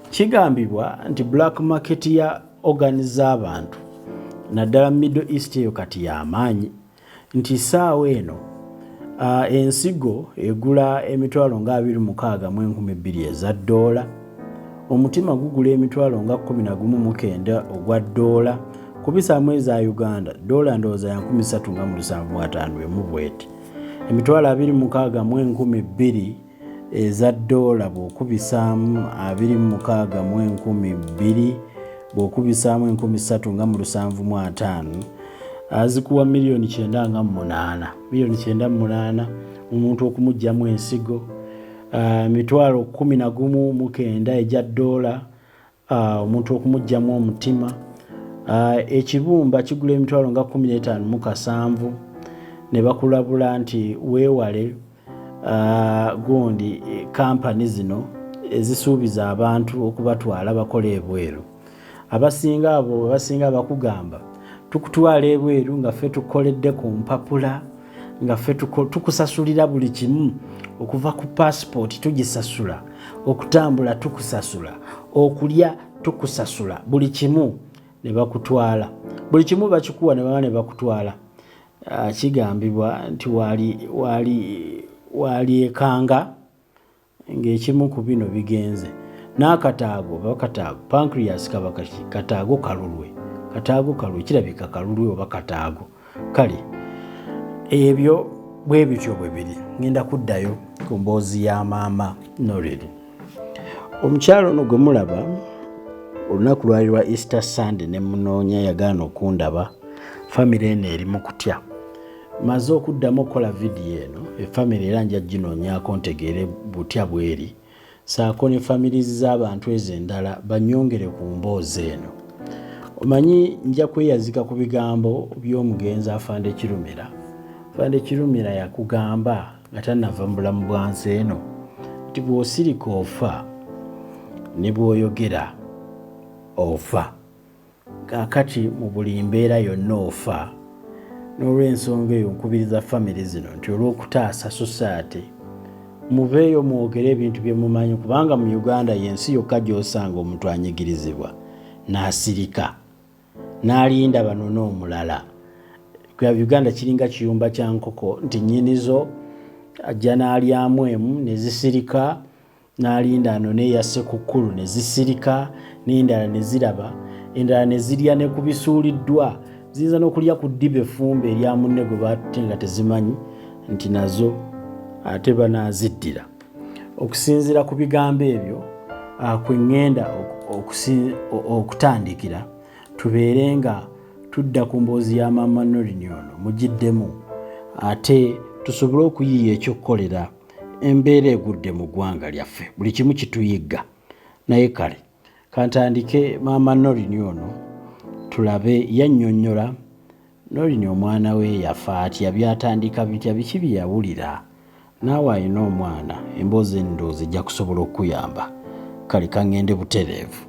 kigambibwa nti black market ya organs z'abantu naddala Middle East eyo kati y'amaanyi, nti ssaawa eno ensigo egula emitwalo nga 26,000 eza $, omutima gugula emitwalo nga 11,900 ogwa $, kubisaamu eza Uganda $, ndowooza ya 13,750 bweti, emitwalo 26,000 eza $, bw'okubisaamu 26,000 bw'okubisaamu 3,750 azikuwa milioni 9.8 omuntu okumuggyamu ensigo, mitwalo 11,900 ejja $, omuntu okumuggyamu omutima. Ekibumba kigula emitwalo nga 15,700. ne bakulabula nti weewale gundi kampani zino ezisuubiza abantu okubatwala bakola ebweru. Abasinga bakugamba tukutwala ebweru nga ffe tukoledde ku mpapula, nga ffe tukusasulira buli kimu, okuva ku passport tugisasula, okutambula tukusasula, okulya tukusasula, buli kimu ne bakutwala. Buli kimu bakikuwa ne baba ne bakutwala. Kigambibwa nti wali ekanga ng'ekimu ku bino bigenze. N'akataago pancreas kaba kataago kalulwe. Kataago kalulwe kirabika kalulwe oba kataago. Kale ebyo bwe bityo bwe biri. Ngenda kuddayo ku mboozi ya maama Noreri. Omukyalo ono gwe mulaba olunaku lwali lwa Easter Sunday ne munoonya yagaana okundaba. Family eno eri mu kutya. Maze okuddamu okukola vidiyo eno, efamily era nja ginoonyaako ntegeere butya bweri. Ssaako ne families z'abantu ezo endala banyongere ku mboozi eno. Omanyi nja kweyazika ku bigambo by'omugenzi Afande Kirumira. Afande Kirumira yakugamba nga tannava mu bulamu bwa nsi eno nti bw'osirika ofa ne bw'oyogera ofa. Kaakati mu buli mbeera yonna ofa. N'olw'ensonga eyo nkubiriza family zino nti olw'okutaasa society mubeeyo mwogere ebintu bye mumanyi, kubanga mu Uganda yensi yokka gy'osanga omuntu anyigirizibwa n'asirika n'alinda banone omulala. Ku Uganda kiringa kiyumba kya nkoko nti nnyinizo ajja n'alyamu emu ne zisirika, n'alinda anone ya sekukkulu ne zisirika, n'endala ne ziraba, endala ne zirya ne kubisuuliddwa. Ziyinza n'okulya ku ddiba effumbe erya munne gwe batte nga tezimanyi nti nazo ate banaaziddira. Okusinziira ku bigambo ebyo kwe ŋŋenda okutandikira, tubeere nga tudda ku mboozi ya maama Norini ono mugiddemu, ate tusobole okuyiiya ekyokukolera embeera egudde mu ggwanga lyaffe. Buli kimu kituyigga. Naye kale kantandike maama Norini ono tulabe yannyonnyola Norini omwana we yafa atya, byatandika bitya, biki bye yawulira? Naawe alina omwana, emboozi endowooza ejja kusobola okukuyamba. Kale kaŋŋende butereevu.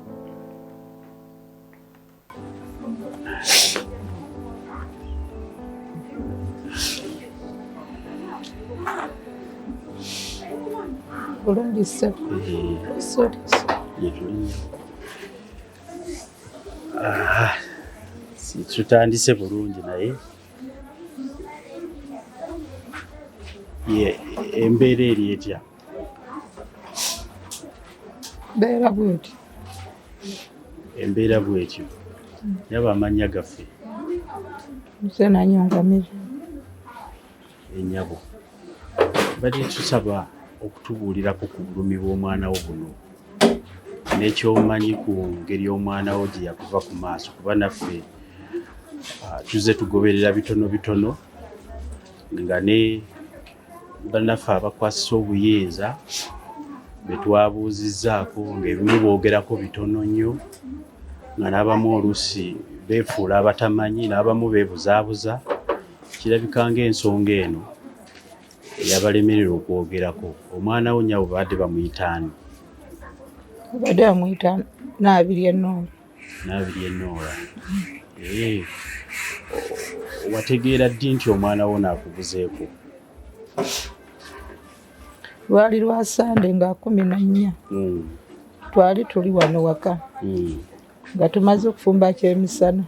Tutandise bulungi naye embeera eri etya? Embeera bwetyo. Yaba amannya gaffe. Ennyabo. Badde tusaba okutubuulirako ku bulumi bw'omwana wo buno n'ekyomanyi ku ngeri omwana wo gye yakuva ku maaso, kuba naffe tuze tugoberera bitono bitono nga ne bannaffe abakwasisa obuyinza be twabuuzizzaako ng'ebimu boogerako bitono nnyo, nga n'abamu oluusi beefuula abatamanyi, n'abamu beebuzaabuza. Kirabika ng'ensonga eno eyabalemerera okwogerako. Omwana wo nnyabo baadde bamuyitaani? Badde bamuyita Naabiri Ennoola. Naabiri Ennoola. Wategeera ddi nti omwana wo naakubuzeeko? Lwali lwa Sande nga 14. Twali tuli wano waka nga tumaze okufumba kyemisana.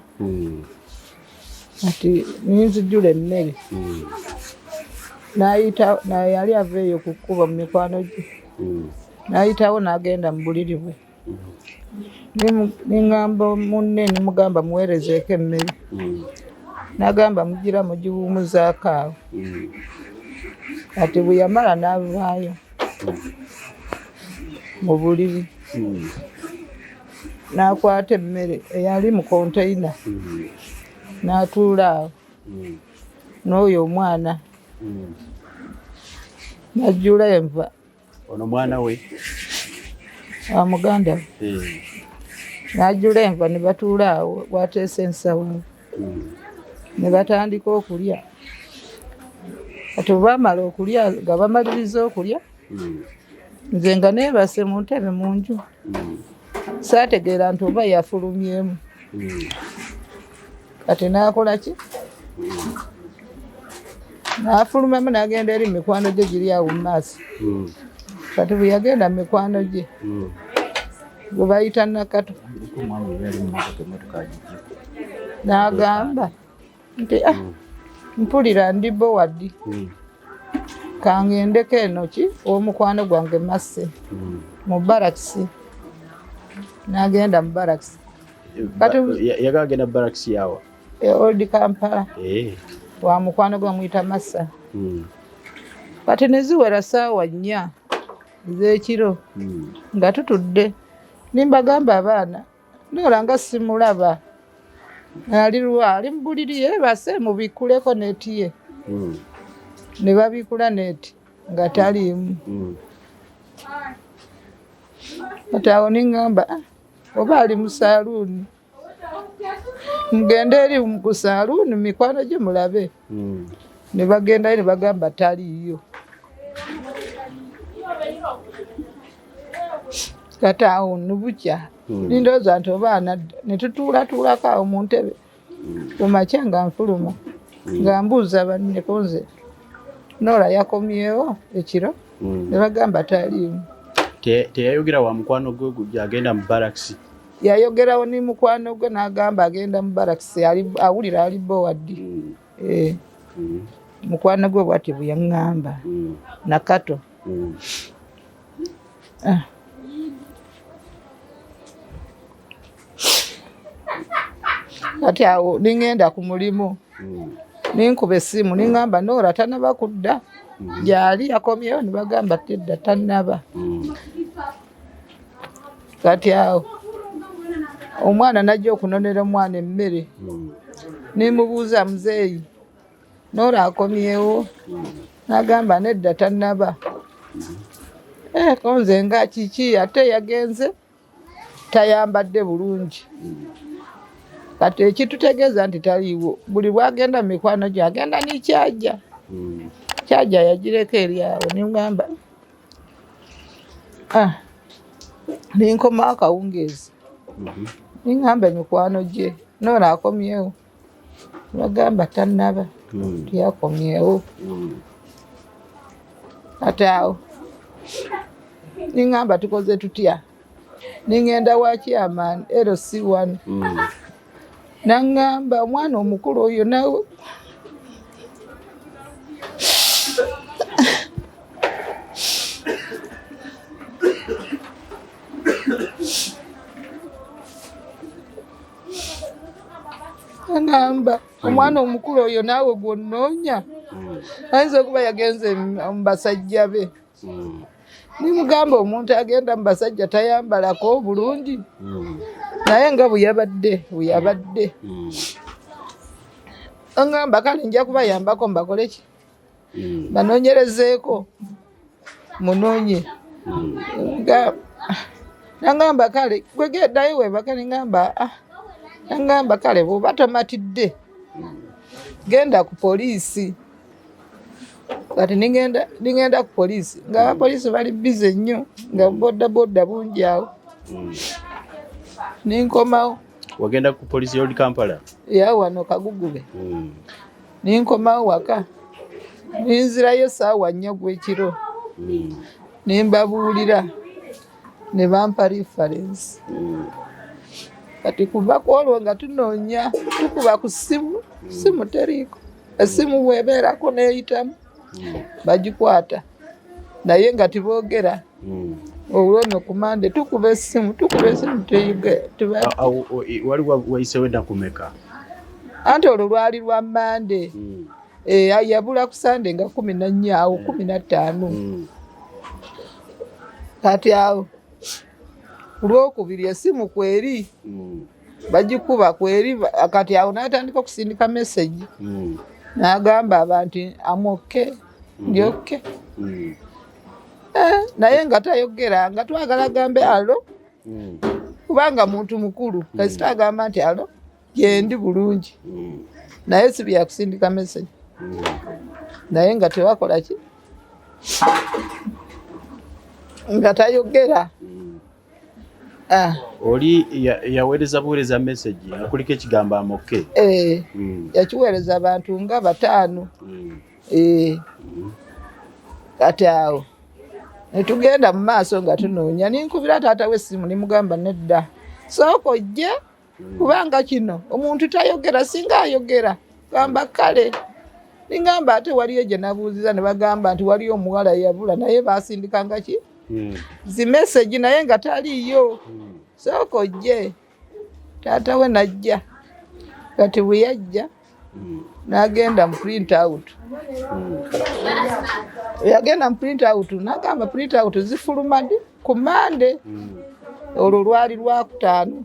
Ati ninzijjula emmere. N'ayita yali aveeyo ku kkubo mu mikwano gye. N'ayitawo n'agenda mu buliri bwe. Ningamba munne nimugamba muweerezeeko emmere. N'agamba mugira mugiwumuzaako awo. Kati bwe yamala n'avaayo mu buliri. N'akwata emmere eyali mu konteyina n'atuula awo n'oyo omwana n'ajjula enva. Ono mwana we? Wa muganda we. N'ajjula enva ne batuula awo bw'ateese ensawo. Ne batandika okulya. Kati bwe baamala okulya, nga bamaliriza okulya, nze nga neebase mu ntebe mu nju. Saategeera nti oba yafulumyemu. Kati n'akola ki? N'afulumamu n'agenda eri mikwano gye giri awo mu maaso. Kati bwe yagenda mu mikwano gye gwe bayita Nakato, n'agamba nti mpulira ndi bowadi, kangendeko eno ki omukwano gwange masse mu barakisi. N'agenda mu barakisi. Yagagenda mu barakisi yawa? Old Kampala. Wa mukwano gwa muyita Massa. Kati ne ziwera ssaawa 4 ez'ekiro nga tutudde. Nimbagamba abaana, Noola nga simulaba. Ali mu buliri yeebase mubikkuleko neeti ye. Ne babikula neeti nga taliimu. Kati awo ningamba oba ali mu saaluuni. Mugende eri ku saaluuni mikwano gye mulabe. Ne bagendayo ne bagamba taliiyo. Kati awo nubukya nindowooza nti obaana ne tutuulatuulako awo mu ntebe kumakya nga nfuluma nga mbuuza banneko nze Noola yakomyewo ekiro. Ne bagamba taliimu. Teyayogera wa mukwano gwe gy'agenda mu barakisi? Yayogerawo ni mukwano gwe n'agamba agenda mu barakisi, awulira ali bowadi. Mukwano gwe bw'ati bwe yaŋŋamba. Nakato. Kati awo ningenda ku mulimu. Ninkuba essimu ningamba Noola tanaba kudda. Gyali yakomyewo ne bagamba tedda tannaba. Kati awo omwana najja okunonera omwana emmere. Nimubuuza muzeeyi, Noola akomyewo? N'agamba nedda tannaba. Konze nga kiki ate yagenze tayambadde bulungi. kati ekitutegeeza nti taliiwo buli bwagenda mu mikwano gye agenda n'ekyajja kyajja yagireko eri awo niŋŋamba ninkomawo akawungeezi niŋŋamba emikwano gye noona akomyewo bagamba tannaba tiyakomyewo ate awo niŋŋamba tukoze tutya niŋŋenda wa chairman LC1 naŋŋamba omwana omukulu oyo nawe naŋŋamba omwana omukulu oyo naawe gw'onnoonya ayinza okuba yagenze mu basajja be nimugamba omuntu agenda mu basajja tayambalako bulungi naye nga bweyabadde aŋŋamba kale nja kubayambako mbakole ki banoonyerezeeko munoonye naŋŋamba kale gwegeddayo webaka naŋŋamba kale bw'oba tomatidde genda ku poliisi kati ningenda ku poliisi nga abapoliisi bali bize nnyo nga bodaboda bungi awo ninkomawo wagenda ku poliisi y'oli Kampala wano Kagugube ninkomawo waka ninzirayo saawa 4 gw'ekiro nimbabuulira ne bampa reference kati kuva ku olwo nga tunoonya tukuba ku simu teriiko essimu bwebeerako neeyitamu bagikwata naye nga tiboogera olwono kumande tukuba essimu waliwo wayisewo ennaku mmeka anti olwo lwali lwa mande yabula ku sande nga 14 awo 15 kati awo olwokubiri essimu kweri bagikuba kweri kati awo n'atandika okusindika message n'agamba abantu amoke ndyoke naye nga tayogera nga twagala agambe alo kubanga muntu mukulu kasita agamba nti alo gyendi bulungi naye si byakusindika message naye nga tewakola ki nga tayogera oli yaweereza buweereza message akuliko ekigambo amoke yakiweereza abantu nga 5 kati awo netugenda mu maaso nga tunoonya ninkubira taata w'essimu nimugamba nedda sooka ojje kubanga kino omuntu tayogera singa ayogera gamba kale ningamba ate waliyo gye nabuuziza ne bagamba nti waliyo omuwala yabula naye baasindikanga ki zi message naye nga taliyo sooka ojje taata we najja kati bwe yajja n'agenda mu print out yagenda mu print out n'agamba print out zifuluma ddi ku mande olwo lwali lwakutaano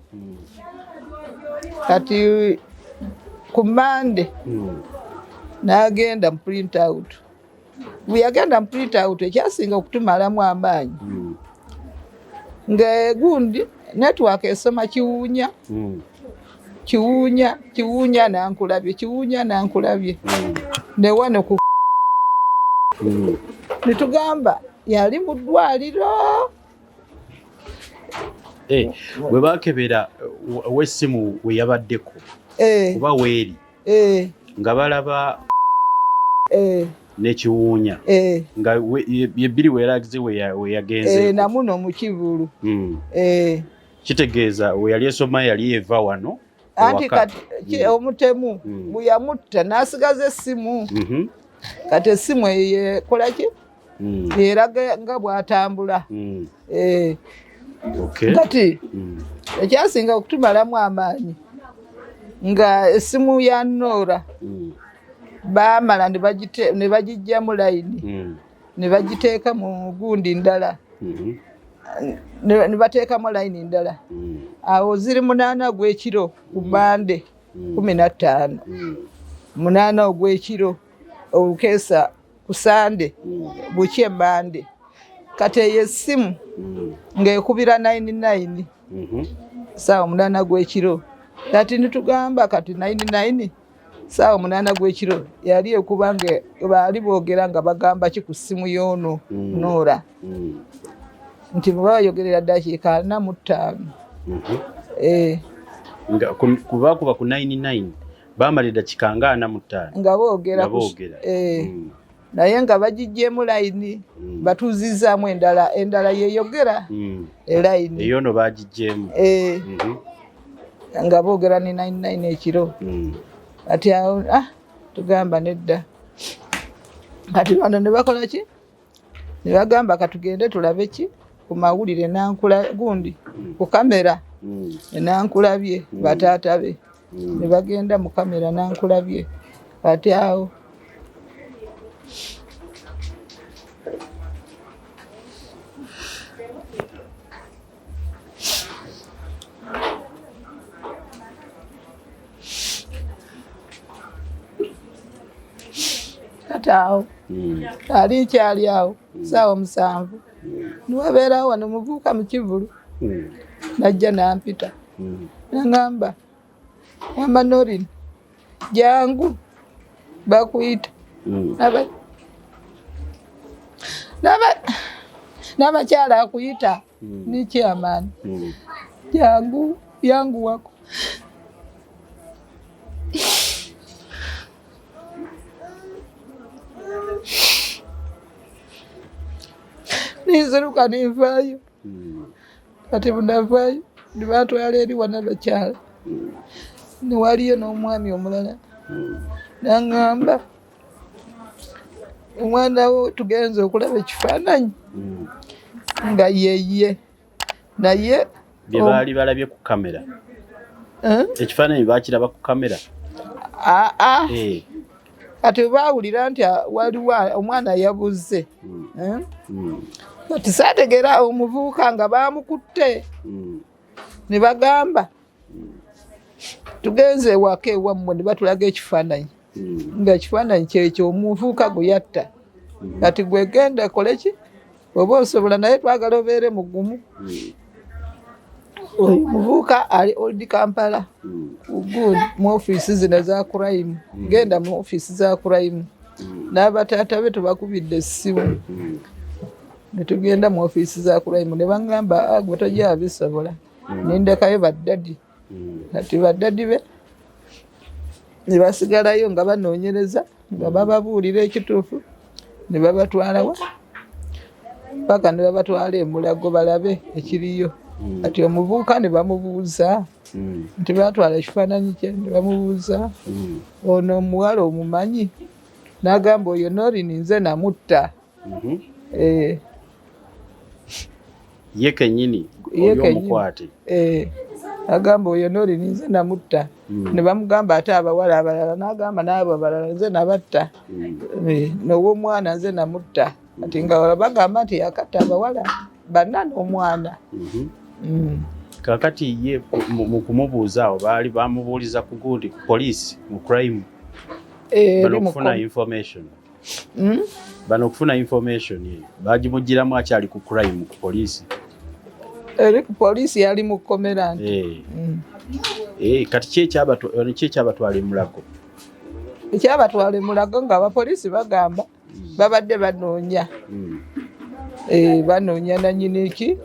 kati ku mande n'agenda mu print out bwe yagenda mu print out ekyasinga okutumalamu amaanyi nga gundi network esoma kiwuunya kiwuunya nankulabye ne wano ku nitugamba yali mu ddwaliro bwe bakebera w'essimu we yabaddeko oba weeri nga balaba nekiwuunya nga yebbiri weeragize we yagenze namuno mu kibulu kitegeeza we yali esoma yali eva wano anti kati omutemu bwe yamutta n'asigaza essimu kati essimu yekola ki eraga nga bw'atambula kati ekyasinga okutumalamu amaanyi nga essimu ya Noora baamala ne bagijjamu layini ne bagiteeka mu gundi ndala ne bateekamu layini ndala awo ziri 8 gw'ekiro ku bande 15 8 ogw'ekiro olukeesa ku sande bukye bande kati eyo essimu ng'ekubira 99 saawa 8 gw'ekiro kati nitugamba kati 99 saawa 8 gw'ekiro yali ekubange baali boogera nga bagamba ki ku ssimu y'ono Noora nti bayogerera dakiika 45 nga kuba ku 99 bamalira kikanga 45 nga boogera naye nga bagijjemu layini batuuzizaamu endala yeyogera elayini eyo no bagijjemu nga boogera ne 99 ekiro ati awo tugamba nedda kati bano ne bakola ki ne bagamba katugende tulabe ki ku mawulire nankula gundi ku kamera nankulabye bataata be ne bagenda mu kamera nankulabye ati awo awo ali nkyali awo saawa 7 niwabeerawo wano muvuuka mu kivulu najja nampita nangamba wamba Norini jangu bakuyita n'abakyala akuyita ni chairman jangu yangu wako ninziruka ninvaayo kati bunavaayo nibatwala eri wanabakyala niwaliyo n'omwami omulala naŋŋamba omwana wo tugenze okulaba ekifaananyi nga yeye naye bye baali balabye ku kamera ekifaananyi baakiraba ku kamera kati baawulira nti waliwo omwana yabuze kati saategeera omuvubuka nga baamukutte ne bagamba tugenze ewaka ewammwe ne batulaga ekifaananyi nga ekifaananyi kyekyo omuvubuka gwe yatta kati gwegenda kole ki oba osobola naye twagala obeere mugumu oyo muvubuka ali Old Kampala mu ofiisi zino za crime genda mu ofiisi za crime n'abataata be tubakubidde essimu ne tugenda mu ofiisi za crime ne baŋŋamba gwe tojja bisobola nindekayo baddadi kati baddadi be ne basigalayo nga banoonyereza nga bababuulira ekituufu ne babatwalawa paka ne babatwala e Mulago balabe ekiriyo kati omuvubuka ne bamubuuza nti batwala ekifaananyi kye ne bamubuuza ono omuwala omumanyi n'agamba oyo Norini nze namutta ye kennyini omukwate agamba oyo Norini nze namutta ne bamugamba ate abawala abalala n'agamba n'abo abalala nze nabatta n'ow'omwana nze namutta kati nga bagamba nti yakatta abawala banna n'omwana kakati ye mu kumubuuza awo baali bamubuuliza ku gundi ku poliisi mu crime bano okufuna information bano okufuna information ye bagimugiramu akyali ku crime ku poliisi eri ku poliisi yali mu kkomera nti kati kyekyabatwala e Mulago ekyabatwala e Mulago nga abapoliisi bagamba babadde banoonya banoonya nanyini ki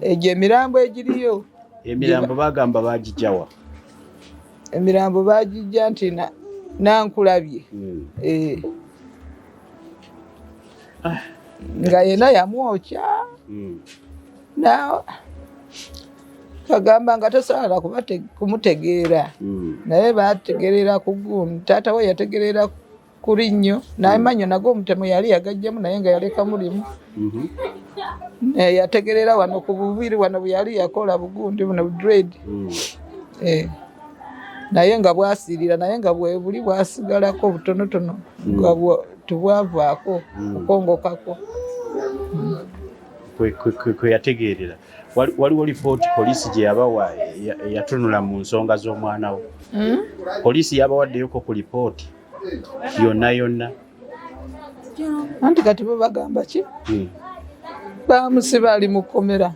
egyo emirambo egiriyo emirambo bagamba bagijjawa emirambo bagijja nti nankulabye nga yena yamwokya bagamba nga tosobola kumutegeera naye bategerera ku gumu taata we yategerera ku Linnyo n'amanyo nago omutemu yali yagajjamu naye nga yaleka mulimu yategerera wano ku bubiri wano bwe yali yakola bugundi buno dread naye nga bwasiirira naye nga bwebuli bwasigalako butonotono nga tubwavaako okongokako kwe yategeerera waliwo lipooti poliisi gye yabawa yatunula mu nsonga z'omwana wo poliisi yabawaddeyoko ku lipooti yonna anti kati bo bagamba ki bamusiba ali mu kkomera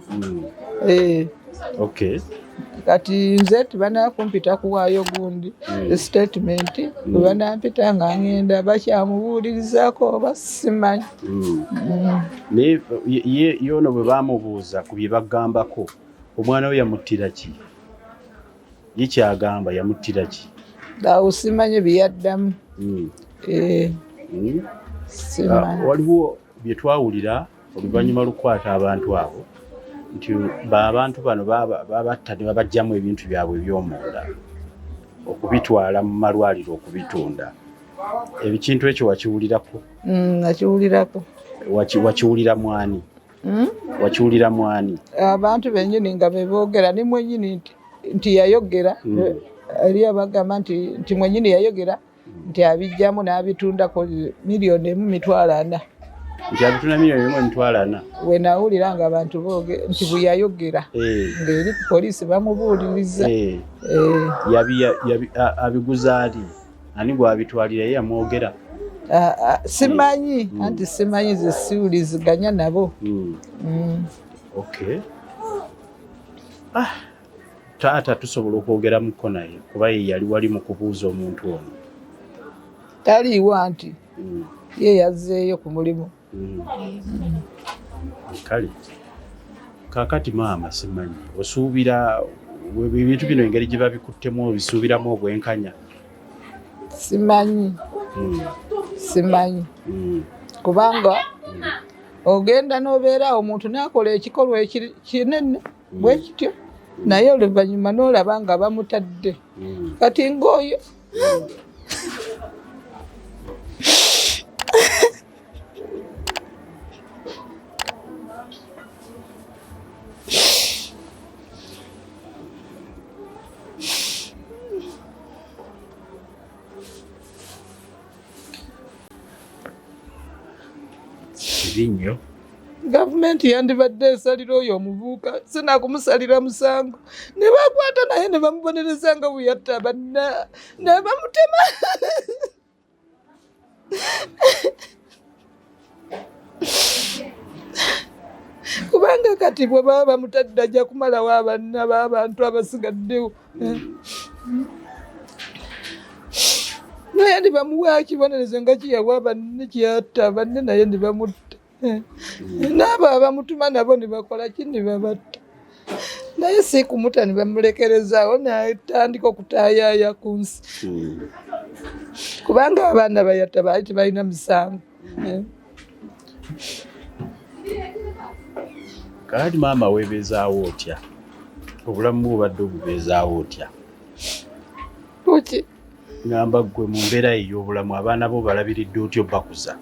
kati nze tebanakumpita kuwaayo gundi statement bwebanampita nga ngenda bakyamubuulirizaako oba simanyi. Naye ye ono bwe bamubuuza ku bye bagambako omwana we yamuttira ki? Ye kyagamba yamuttira ki? Awo simanyi byaddamu. Waliwo bye twawulira oluvannyuma lukwata abantu abo nti abantu bano babatta ne babajjamu ebintu byabwe eby'omunda okubitwala mu malwaliro okubitunda. Ebikintu ekyo wakiwulirako? Nakiwulirako. Wakiwulira mwani? Wakiwulira mwani? Abantu bennyini nga beboogera ne mwennyini nti yayogera eri abagamba nti mwennyini yayogera nti abijjamu n'abitundako $1,400,000. Nti abitunda $1,400,000? We nawulira nga abantu boogera nti bwe yayogera ng'eri poliisi bamubuuliriza. Abiguza ali? Ani gw'abitwalira ye yamwogera? Simanyi anti simanyi ze siwuliziganya nabo. Okay. Taata tusobola okwogeramuko naye kuba ye yali wali mu kubuuza omuntu ono? Taliiwo anti ye yazzeeyo ku mulimu. Kale kaakati maama simanyi osuubira ebintu bino engeri gye babikuttemu obisuubiramu obwenkanya? Simanyi. Kubanga ogenda n'obeera omuntu n'akola ekikolwa kinene bwe kityo naye oluvannyuma n'olaba nga bamutadde kati ng'oyo Ennyo gavumenti yandibadde esalira oyo omuvubuka sinakumusalira musango ne bakwata naye ne bamubonereza nga bwe yatta banna ne bamutema. Kubanga kati bwe baba bamutadde ajja kumalawo abanna b'abantu abasigaddewo. Naye ne bamuwa kibonerezo nga kiyawa banne kyatta banne naye ne bamutta. N'abo abamutuma nabo ne bakola ki ne babatta. Naye si kumuta ne bamulekerezaawo n'atandika okutaayaaya ku nsi. Kubanga abaana bayatta baali tebalina misango. Kati maama weebeezaawo otya? Obulamu bubadde obubeezaawo otya? Kuki? Ngamba ggwe mu mbeera ey'obulamu abaana bo balabiridde otya obbakuza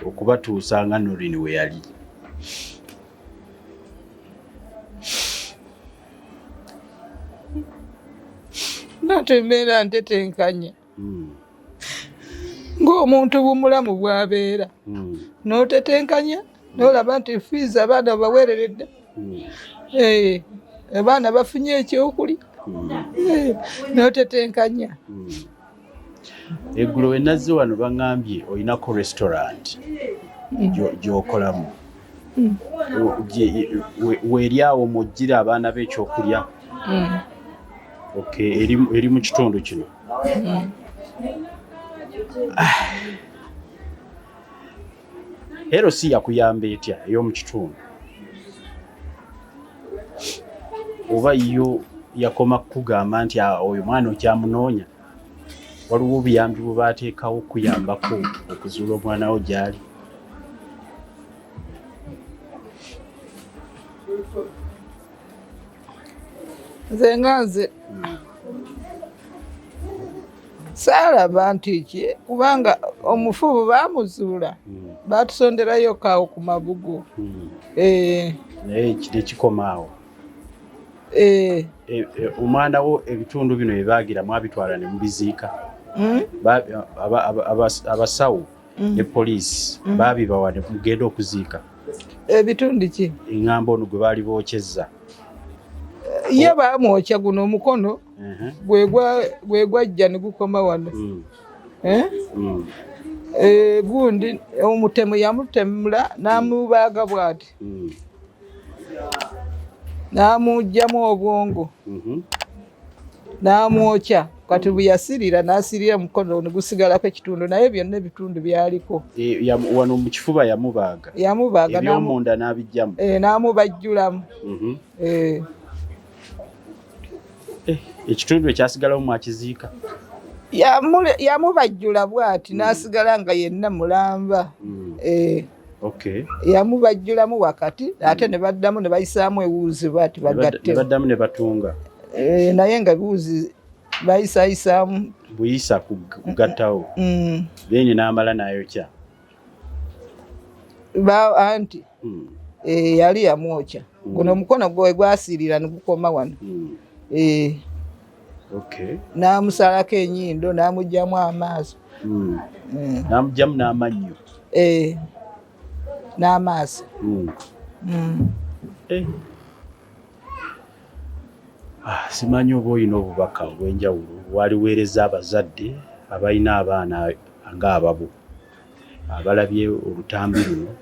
okubatuusa nga Norini we yali? Natembeera ntetenkanya ng'omuntu bumulamu bw'abeera n'otetenkanya n'olaba nti fiizi abaana baweereredde, abaana bafunye ekyokulya n'otetenkanya. Eggulo we nazze wano baŋŋambye olinako restaurant gy'okolamu weeri awo mw'oggira abaana b'ekyokulya eri mu kitundu kino. Ero si yakuyamba etya ey'omu kitundu? Oba yo yakoma kugamba nti oyo mwana okyamunoonya? Waliwo obuyambi bwe baateekawo okuyambako okuzuula omwana wo gy'ali? Nze saalaba nti ki kubanga omufu bwe baamuzuula baatusonderayo kaawo ku mabugo. Naye nekikomawo. Omwana wo ebitundu bino bye baagira mwabitwala ne mubiziika? Abasawo ne poliisi baabibawa ne mugenda okuziika? Ebitundu ki? Eŋŋamba ono gwe baali bookyezza. Ye baamwokya guno omukono gwe gwajja ne gukoma wano. Gundi omutemu yamutemula n'amubaaga bw'ati. n'amuggyamu obwongo n'amwokya kati bwe yasirira n'asirira mukono ne gusigalako ekitundu naye byonna ebitundu byaliko wano mu kifuba yamubaaga ebyomunda n'abiggyamu n'amubajjulamu ekitundu ekyasigalawo mwakiziika yamubajjula bw'ati n'asigala nga yenna mulamba yamubajjulamu wakati ate ne baddamu ne bayisaamu ewuuzi bw'ati bagatte baddamu ne batunga naye nga buuzi bayisayisaamu buyisa kugattawo then n'amala n'ayokya anti yali yamwokya guno omukono gwe gwasiirira ne gukoma wano n'amusalako ennyindo n'amuggyamu amaaso n'amuggyamu n'amannyo n'amaaso simanyi oba olina obubaka obw'enjawulo waliweereza abazadde abalina abaana ng'ababo abalabye olutambi luno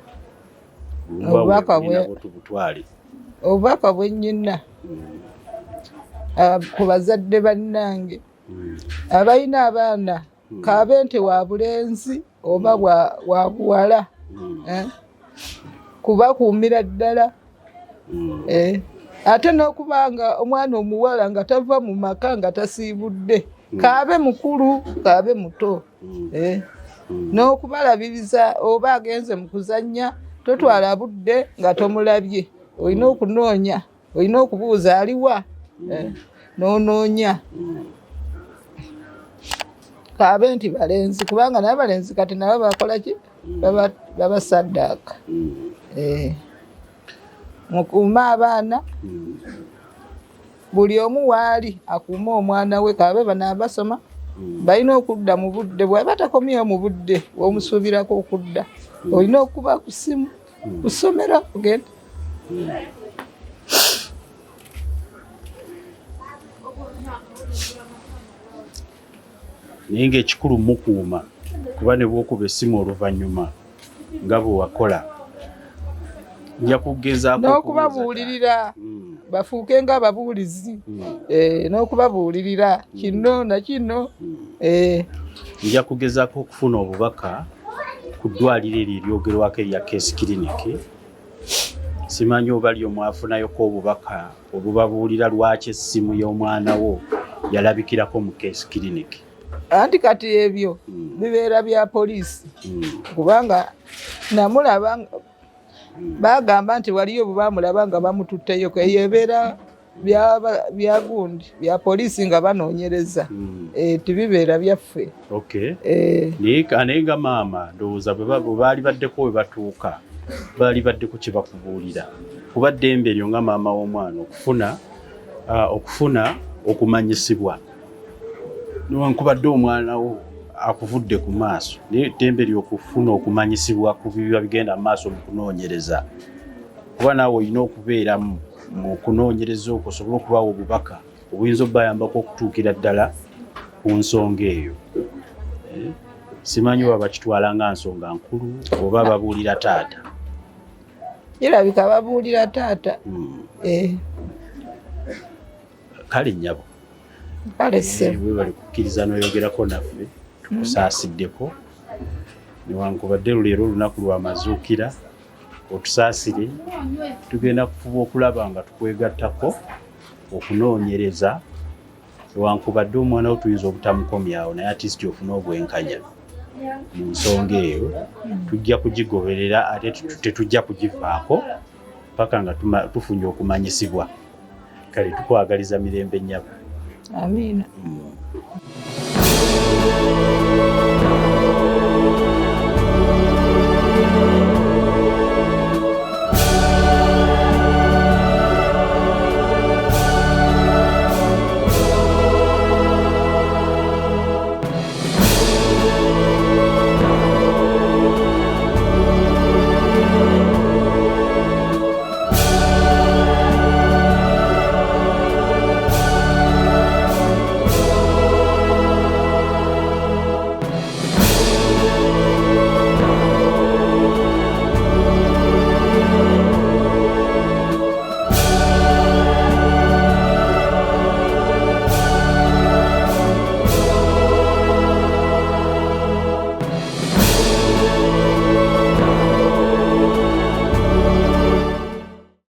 tubutwale obubaka bwe nnyina ku bazadde bannange abalina abaana kaabe nti wa bulenzi oba wa buwala kubakuumira ddala ate n'okubanga omwana omuwala nga tava mu maka nga tasiibudde kaabe mukulu kaabe muto n'okubalabiriza oba agenze mu kuzannya totwala budde nga tomulabye olina okunoonya olina okubuuza aliwa n'onoonya kaabe nti balenzi kubanga naye balenzi kati nabo bakola ki babasaddaaka mukuume abaana buli omu waali akuume omwana we kaabe banaabasoma balina okudda mu budde bwaba takomyewo mu budde womusuubirako okudda olina okuba ku ssimu kusomera ogenda naye ng'ekikulu mukuuma kuba ne bwokuba essimu oluvannyuma nga bwe wakola nja kugezaako n'okubabuulirira bafuuke ng'ababuulizi n'okubabuulirira kino na kino nja kugezaako okufuna obubaka ku ddwaliro eryo eryogerwako erya Case Clinic. Simanyi oba lyo mwafunayoko obubaka obubabuulira lwaki essimu y'omwana wo yalabikirako mu Case Clinic. Anti kati ebyo bibeera bya poliisi kubanga namulaba bagamba nti waliyo bwe bamulaba nga bamututteyo eyebeera bya gundi bya poliisi nga banoonyereza tibibeera byaffe. Naye nga maama ndowooza bwe baali baddeko we batuuka baali baddeko kye bakubuulira kuba ddembe eryo nga maama w'omwana okufuna okumanyisibwa newankubadde omwana wo akuvudde ku maaso naye ddembe ly'okufuna okumanyisibwa ku biba bigenda mu maaso mu kunoonyereza kuba naawe olina okubeera mu kunoonyereza okwo osobole okubawa obubaka obuyinza obbayambako okutuukira ddala ku nsonga eyo. Simanyi oba bakitwala nga nsonga nkulu oba babuulira taata. Kirabika babuulira taata. Kale nnyabo kale ssebo we bali kukkiriza n'oyogerako naffe tukusaasiddeko newankubadde leero olunaku lw'amazuukira otusaasire tugenda kufuba okulaba nga tukwegattako okunoonyereza newankubadde omwana wo tuyinza obutamukomyawo naye atisiti ofuna obwenkanya mu nsonga eyo tujja kugigoberera ate tetujja kugivaako paka nga tufunye okumanyisibwa. Kale tukwagaliza mirembe nnyabo. Amiina.